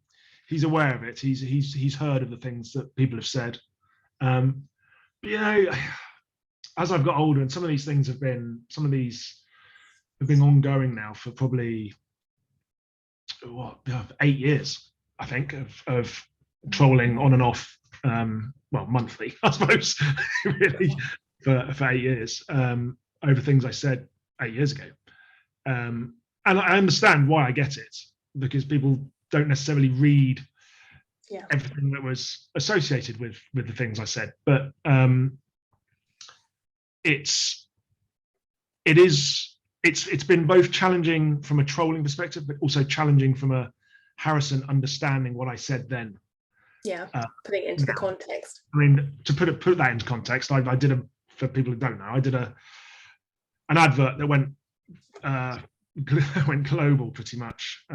he's aware of it. He's heard of the things that people have said. But as I've got older, and some of these have been ongoing now for probably 8 years, I think, of trolling on and off, well, monthly, I suppose, really, for 8 years, over things I said 8 years ago. And I understand why I get it, because people don't necessarily read everything that was associated with the things I said. But it's been both challenging from a trolling perspective, but also challenging from a Harrison understanding what I said then. Yeah, putting it into the context. I mean, to put that into context, I did for people who don't know, I did an advert that went global pretty much,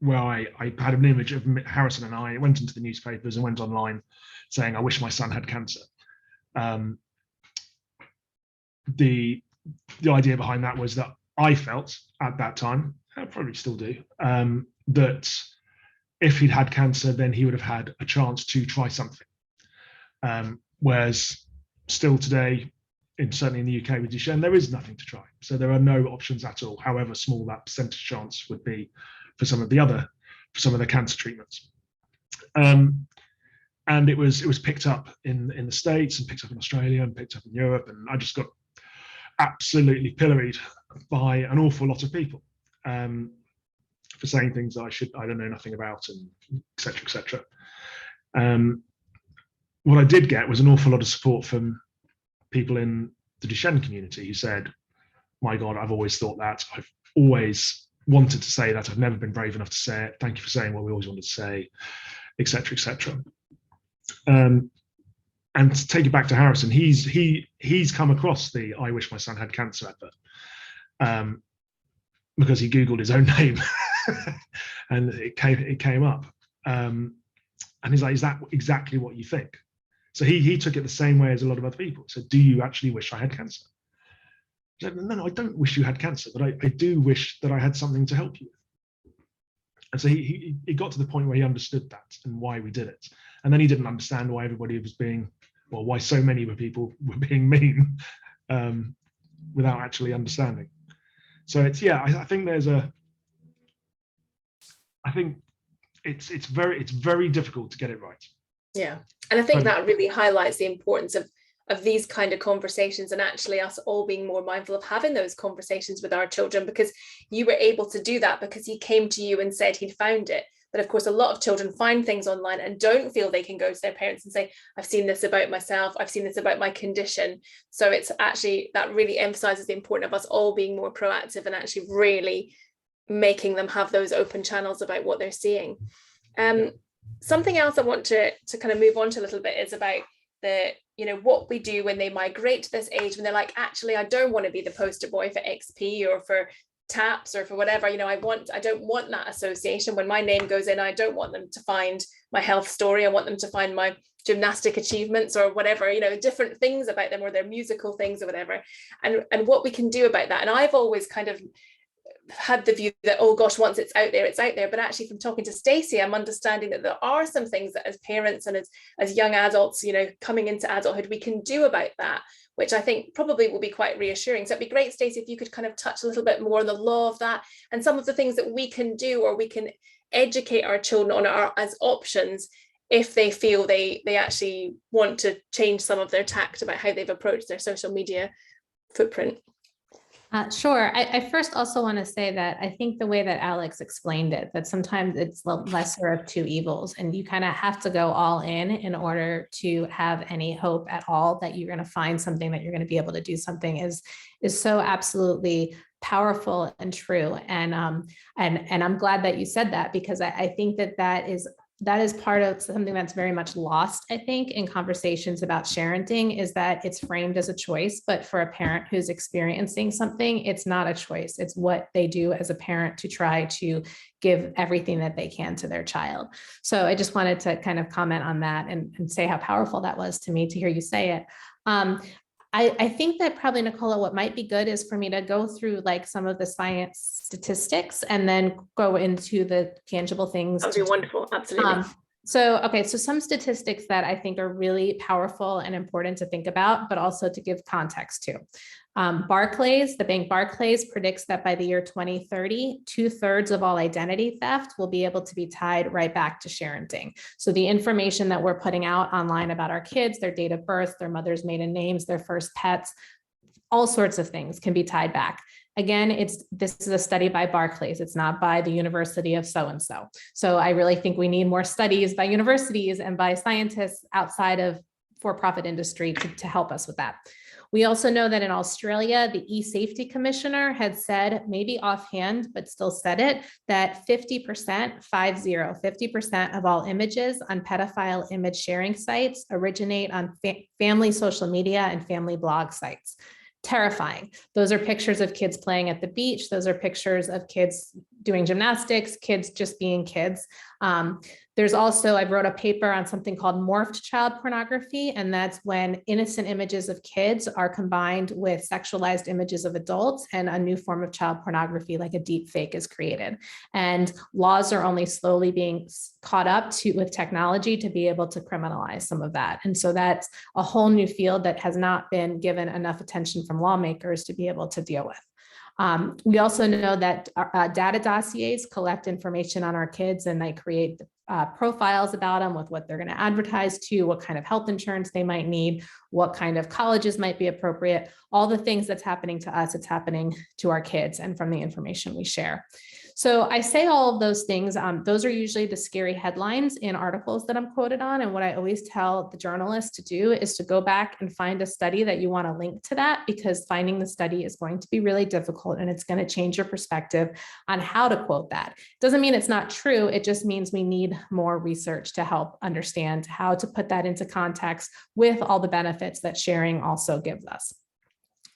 where I had an image of Harrison and I. It went into the newspapers and went online saying, "I wish my son had cancer." The idea behind that was that I felt at that time, I probably still do, that if he'd had cancer, then he would have had a chance to try something. Whereas still today, certainly in the UK with Duchenne, there is nothing to try. So there are no options at all, however small that percentage chance would be for some of the cancer treatments. And it was picked up in the States and picked up in Australia and picked up in Europe, and I just got absolutely pilloried by an awful lot of people for saying things that I don't know nothing about, and etc. etc. What I did get was an awful lot of support from people in the Duchenne community who said, "My God, I've always thought that. I've always wanted to say that. I've never been brave enough to say it. Thank you for saying what we always wanted to say," etc. etc. And to take it back to Harrison, he's come across the "I wish my son had cancer" advert because he Googled his own name and it came up. And he's like, "Is that exactly what you think?" So he took it the same way as a lot of other people. So, "Do you actually wish I had cancer?" He said, "No, I don't wish you had cancer, but I do wish that I had something to help you with." And so he got to the point where he understood that and why we did it. And then he didn't understand why everybody was why so many people were being mean without actually understanding. So I think it's very difficult to get it right. Yeah, and I think that really highlights the importance of these kind of conversations, and actually us all being more mindful of having those conversations with our children, because you were able to do that because he came to you and said he'd found it. But of course, a lot of children find things online and don't feel they can go to their parents and say, "I've seen this about myself, I've seen this about my condition." So it's actually, that really emphasizes the importance of us all being more proactive and actually really making them have those open channels about what they're seeing. Something else I want to kind of move on to a little bit is about what we do when they migrate to this age, when they're like, "Actually, I don't want to be the poster boy for XP or for TAPS or for whatever, I don't want that association. When my name goes in, I don't want them to find my health story. I want them to find my gymnastic achievements or whatever, different things about them, or their musical things or whatever." And what we can do about that. And I've always kind of had the view that, oh gosh, once it's out there, it's out there. But actually, from talking to Stacey, I'm understanding that there are some things that as parents and as young adults, coming into adulthood, we can do about that, which I think probably will be quite reassuring. So it'd be great, Stacey, if you could kind of touch a little bit more on the law of that and some of the things that we can do, or we can educate our children on as options if they feel they actually want to change some of their tact about how they've approached their social media footprint. Sure. I first also want to say that I think the way that Alex explained it, that sometimes it's the lesser of two evils, and you kind of have to go all in order to have any hope at all that you're going to find something, that you're going to be able to do something, is so absolutely powerful and true. And I'm glad that you said that, because I think that is part of something that's very much lost, I think, in conversations about parenting, is that it's framed as a choice. But for a parent who's experiencing something, it's not a choice. It's what they do as a parent to try to give everything that they can to their child. So I just wanted to kind of comment on that and say how powerful that was to me to hear you say it. I think that probably, Nicola, what might be good is for me to go through like some of the science statistics and then go into the tangible things. That would be wonderful. Absolutely. So some statistics that I think are really powerful and important to think about, but also to give context to. The bank Barclays predicts that by the year 2030, 2/3 of all identity theft will be able to be tied right back to sharenting. So the information that we're putting out online about our kids, their date of birth, their mother's maiden names, their first pets, all sorts of things can be tied back. Again, this is a study by Barclays. It's not by the University of so-and-so. So I really think we need more studies by universities and by scientists outside of for-profit industry to help us with that. We also know that in Australia, the e-safety commissioner had said, maybe offhand, but still said it, that 50% of all images on pedophile image sharing sites originate on family social media and family blog sites. Terrifying. Those are pictures of kids playing at the beach. Those are pictures of kids doing gymnastics, kids just being kids. There's also, I wrote a paper on something called morphed child pornography, and that's when innocent images of kids are combined with sexualized images of adults, and a new form of child pornography, like a deep fake, is created. And laws are only slowly being caught up with technology to be able to criminalize some of that. And so that's a whole new field that has not been given enough attention from lawmakers to be able to deal with. We also know that data dossiers collect information on our kids, and they create profiles about them with what they're going to advertise to, what kind of health insurance they might need, what kind of colleges might be appropriate, all the things that's happening to us, it's happening to our kids and from the information we share. So I say all of those things. Those are usually the scary headlines in articles that I'm quoted on. And what I always tell the journalists to do is to go back and find a study that you want to link to that, because finding the study is going to be really difficult, and it's going to change your perspective on how to quote that. Doesn't mean it's not true. It just means we need more research to help understand how to put that into context with all the benefits that sharing also gives us.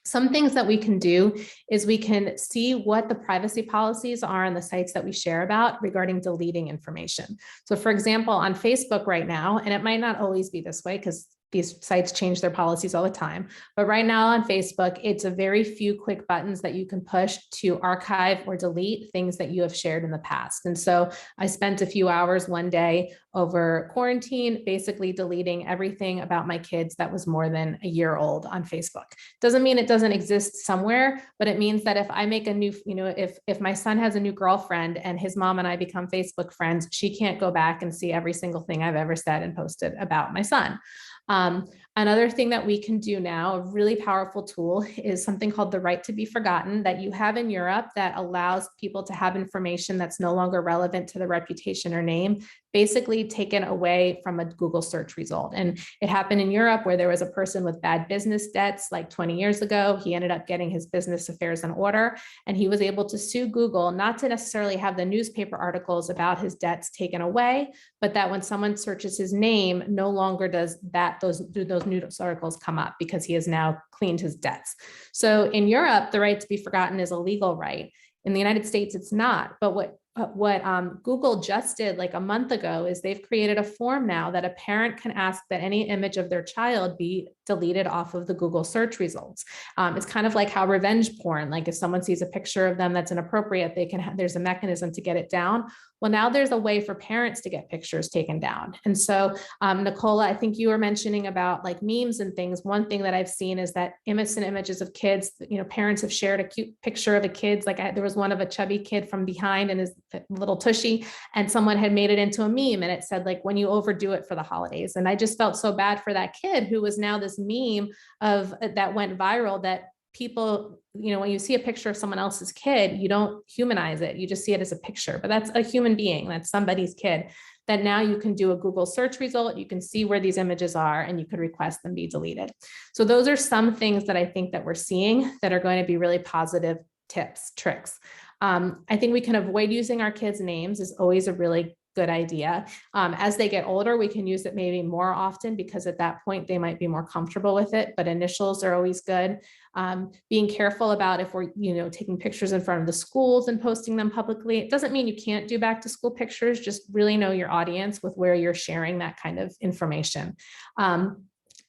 Some things that we can do is we can see what the privacy policies are on the sites that we share about regarding deleting information. So for example, on Facebook right now, and it might not always be this way because these sites change their policies all the time, but right now on Facebook, it's a very few quick buttons that you can push to archive or delete things that you have shared in the past. And so I spent a few hours one day over quarantine, basically deleting everything about my kids that was more than a year old on Facebook. Doesn't mean it doesn't exist somewhere, but it means that if I make a new, if my son has a new girlfriend and his mom and I become Facebook friends, she can't go back and see every single thing I've ever said and posted about my son. Another thing that we can do now, a really powerful tool, is something called the right to be forgotten that you have in Europe that allows people to have information that's no longer relevant to the reputation or name, basically taken away from a Google search result. And it happened in Europe where there was a person with bad business debts like 20 years ago. He ended up getting his business affairs in order, and he was able to sue Google, not to necessarily have the newspaper articles about his debts taken away, but that when someone searches his name, no longer does those news articles come up because he has now cleaned his debts. So in Europe, the right to be forgotten is a legal right. In the United States, it's not. But what Google just did like a month ago is they've created a form now that a parent can ask that any image of their child be deleted off of the Google search results. It's kind of like how revenge porn, like if someone sees a picture of them that's inappropriate, there's a mechanism to get it down. Well, now there's a way for parents to get pictures taken down. And so, Nicola, I think you were mentioning about like memes and things. One thing that I've seen is that innocent images of kids, parents have shared a cute picture of a kid. Like there was one of a chubby kid from behind and his little tushy, and someone had made it into a meme, and it said like, when you overdo it for the holidays. And I just felt so bad for that kid who was now this meme of that went viral, that people, when you see a picture of someone else's kid, you don't humanize it. You just see it as a picture, but that's a human being. That's somebody's kid. That now you can do a Google search result. You can see where these images are, and you could request them be deleted. So those are some things that I think that we're seeing that are going to be really positive tricks. I think we can avoid using our kids' names is always a really good idea. As they get older, we can use it maybe more often because at that point they might be more comfortable with it, but initials are always good. Being careful about if we're, taking pictures in front of the schools and posting them publicly. It doesn't mean you can't do back to school pictures, just really know your audience with where you're sharing that kind of information.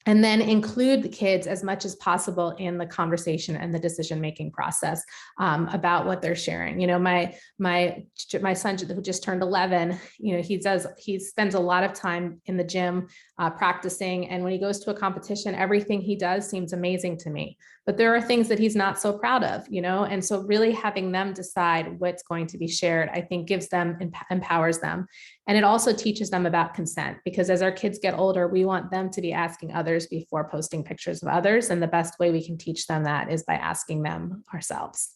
And then include the kids as much as possible in the conversation and the decision-making process about what they're sharing. You know, my son who just turned 11, you know, he spends a lot of time in the gym practicing. And when he goes to a competition, everything he does seems amazing to me. But there are things that he's not so proud of, you know, and so really having them decide what's going to be shared, I think gives them, empowers them. And it also teaches them about consent, because as our kids get older, we want them to be asking others before posting pictures of others. And the best way we can teach them that is by asking them ourselves.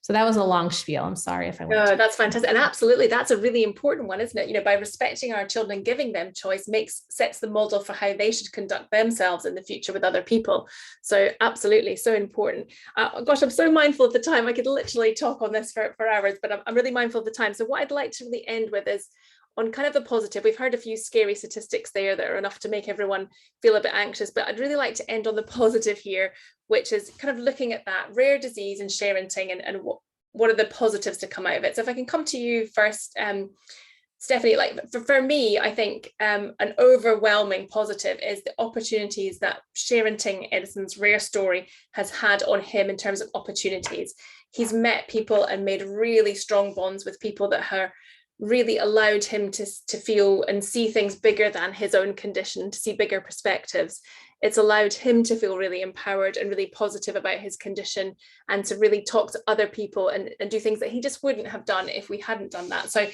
So that was a long spiel. I'm sorry if I went. No, that's fantastic. And absolutely, that's a really important one, isn't it? You know, by respecting our children, giving them choice sets the model for how they should conduct themselves in the future with other people. So absolutely, so important. Gosh, I'm so mindful of the time. I could literally talk on this for hours, but I'm really mindful of the time. So what I'd like to really end with is on kind of the positive. We've heard a few scary statistics there that are enough to make everyone feel a bit anxious, but I'd really like to end on the positive here, which is kind of looking at that rare disease and sharenting and what are the positives to come out of it. So if I can come to you first, Stephanie, like for me, I think an overwhelming positive is the opportunities that sharenting Edison's rare story has had on him in terms of opportunities. He's met people and made really strong bonds with people that are really allowed him to feel and see things bigger than his own condition, to see bigger perspectives. It's allowed him to feel really empowered and really positive about his condition, and to really talk to other people and do things that he just wouldn't have done if we hadn't done that. So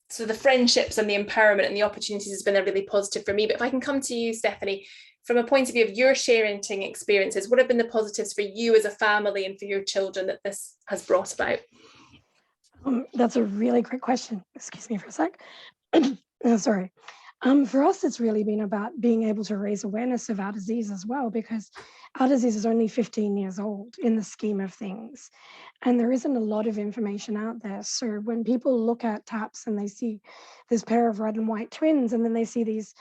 so the friendships and the empowerment and the opportunities has been a really positive for me. But if I can come to you, Stephanie, from a point of view of your sharenting experiences, what have been the positives for you as a family and for your children that this has brought about? That's a really great question. Excuse me for a sec. Sorry. For us, it's really been about being able to raise awareness of our disease as well, because our disease is only 15 years old in the scheme of things. And there isn't a lot of information out there. So when people look at TAPS and they see this pair of red and white twins, and then they see these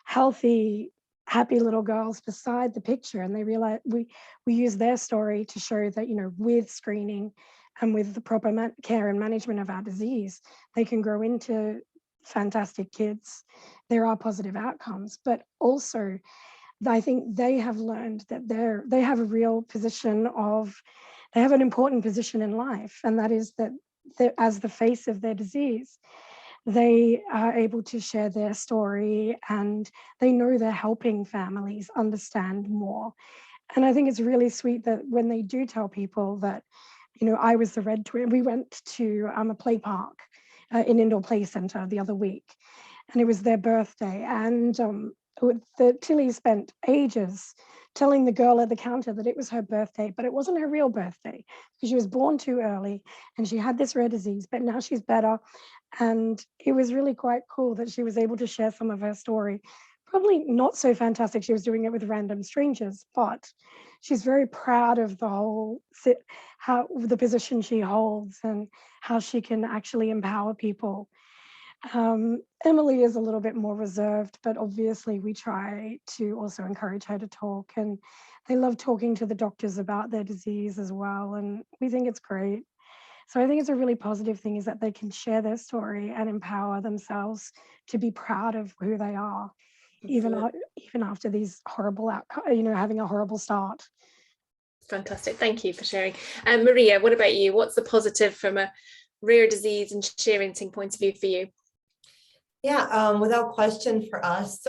healthy, happy little girls beside the picture, and they realize we use their story to show that, you know, with screening and with the proper care and management of our disease, they can grow into fantastic kids. There are positive outcomes, but also I think they have learned that they have a real position they have an important position in life, and that is that as the face of their disease, they are able to share their story, and they know they're helping families understand more. And I think it's really sweet that when they do tell people that, you know, I was the red twin. We went to a play park in Indoor Play Center the other week, and it was their birthday. And Tilly spent ages telling the girl at the counter that it was her birthday, but it wasn't her real birthday because she was born too early and she had this rare disease, but now she's better. And it was really quite cool that she was able to share some of her story. Probably not so fantastic she was doing it with random strangers, but she's very proud of the position she holds and how she can actually empower people. Emily is a little bit more reserved, but obviously we try to also encourage her to talk, and they love talking to the doctors about their disease as well, and we think it's great. So I think it's a really positive thing is that they can share their story and empower themselves to be proud of who they are, even after these horrible outcomes, you know, having a horrible start. Fantastic. Thank you for sharing. And Maria, what about you? What's the positive from a rare disease and sharenting point of view for you? Yeah, without question for us,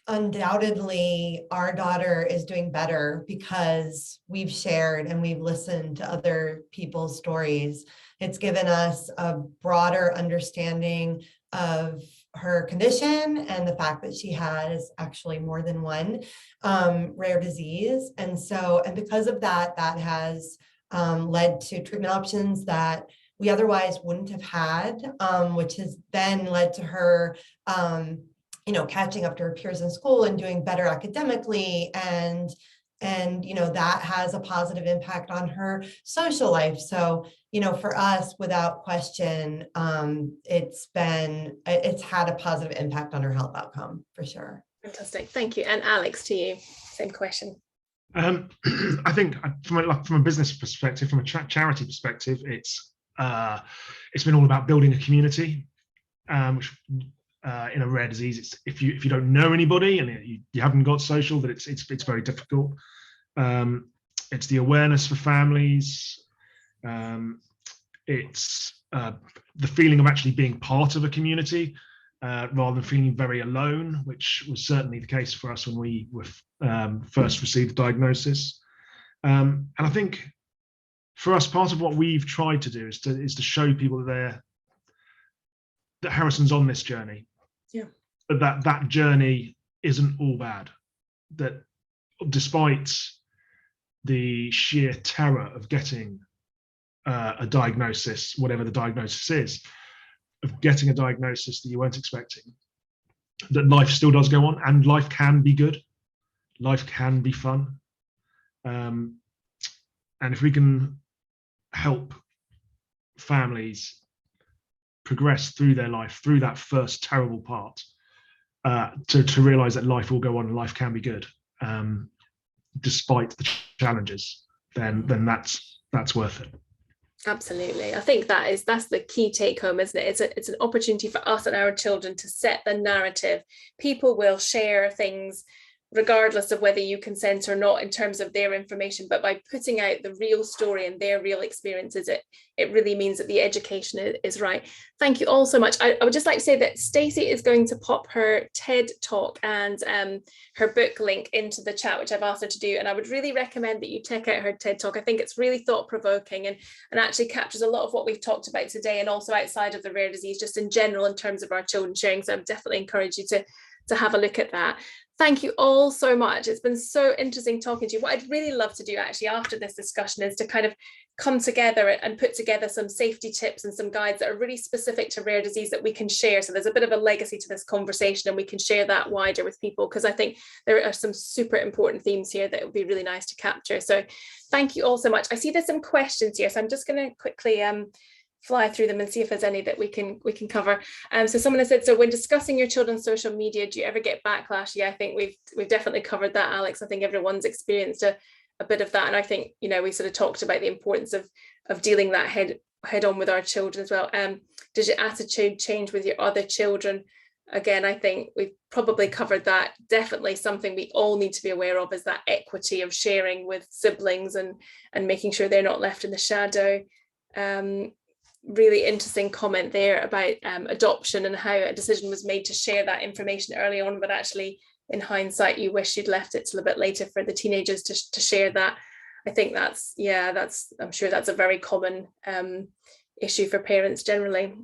undoubtedly our daughter is doing better because we've shared and we've listened to other people's stories. It's given us a broader understanding of her condition and the fact that she has actually more than one rare disease. And because of that, that has led to treatment options that we otherwise wouldn't have had, which has then led to her, catching up to her peers in school and doing better academically. And that has a positive impact on her social life. So, for us, without question, it's had a positive impact on her health outcome for sure. Fantastic. Thank you. And Alex, to you, same question. I think from a business perspective, from a charity perspective, it's been all about building a community, which in a rare disease. It's if you don't know anybody and you haven't got social, that it's very difficult. It's the awareness for families. It's the feeling of actually being part of a community rather than feeling very alone, which was certainly the case for us when we were first received the diagnosis. And I think for us, part of what we've tried to do is to show people that Harrison's on this journey. Yeah. But that journey isn't all bad. That despite the sheer terror of getting a diagnosis, whatever the diagnosis is, of getting a diagnosis that you weren't expecting, that life still does go on, and life can be good, life can be fun. And if we can help families progress through their life, through that first terrible part, to realize that life will go on and life can be good, despite the challenges, then that's worth it. Absolutely. I think that's the key take home, isn't it? It's an opportunity for us and our children to set the narrative. People will share things regardless of whether you consent or not in terms of their information, but by putting out the real story and their real experiences, it really means that the education is right. Thank you all so much. I would just like to say that Stacey is going to pop her TED talk and her book link into the chat, which I've asked her to do, and I would really recommend that you check out her TED talk. I think it's really thought-provoking and actually captures a lot of what we've talked about today, and also outside of the rare disease, just in general in terms of our children sharing. So I would definitely encourage you to have a look at that. Thank you all so much. It's been so interesting talking to you. What I'd really love to do actually after this discussion is to kind of come together and put together some safety tips and some guides that are really specific to rare disease that we can share. So there's a bit of a legacy to this conversation and we can share that wider with people, because I think there are some super important themes here that would be really nice to capture. So thank you all so much. I see there's some questions here, so I'm just going to quickly fly through them and see if there's any that we can cover. So someone has said, so when discussing your children's social media, do you ever get backlash? Yeah, I think we've definitely covered that, Alex. I think everyone's experienced a bit of that, and I think, you know, we sort of talked about the importance of dealing that head on with our children as well. Does your attitude change with your other children? Again, I think we've probably covered that. Definitely something we all need to be aware of is that equity of sharing with siblings and making sure they're not left in the shadow. Really interesting comment there about adoption and how a decision was made to share that information early on, but actually in hindsight you wish you'd left it till a bit later for the teenagers to share that. I think I'm sure that's a very common issue for parents generally.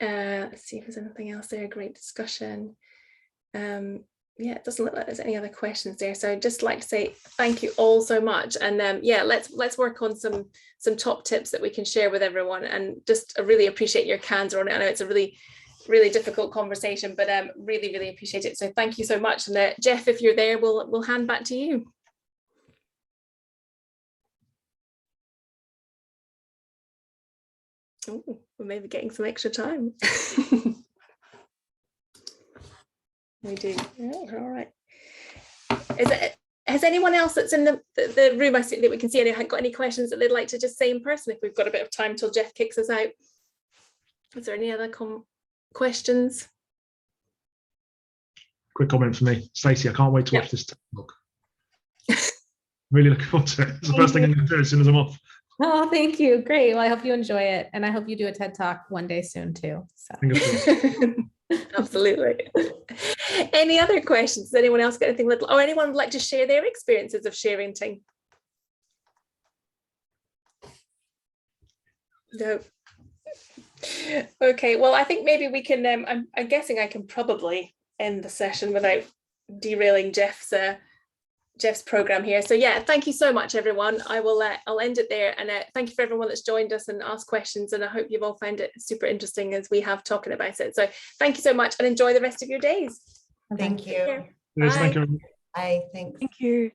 Let's see if there's anything else there. Great discussion. Yeah, it doesn't look like there's any other questions there, so I'd just like to say thank you all so much, and yeah, let's work on some top tips that we can share with everyone, and just I really appreciate your candor on it. I know it's a really difficult conversation, but really appreciate it, so thank you so much. And Jeff, if you're there, we'll hand back to you. Oh, we're maybe getting some extra time. We do. Yeah, all right. Has anyone else that's in the room, I see that we can see, got any questions that they'd like to just say in person if we've got a bit of time till Jeff kicks us out? Is there any other questions? Quick comment for me, Stacey. I can't wait to watch this talk. Really looking forward to it. It's the first thing I'm going to do as soon as I'm off. Oh, thank you. Great. Well, I hope you enjoy it, and I hope you do a TED Talk one day soon too. So. Absolutely. Any other questions? Does anyone else got anything little, or anyone would like to share their experiences of sharing? No. Okay, well, I think maybe we can I'm guessing I can probably end the session without derailing Jeff's program here. So yeah, thank you so much, everyone. I'll end it there, and thank you for everyone that's joined us and asked questions, and I hope you've all found it super interesting as we have talking about it. So thank you so much, and enjoy the rest of your days. Thank you. Yes, thank you. Bye. Thanks. Thank you.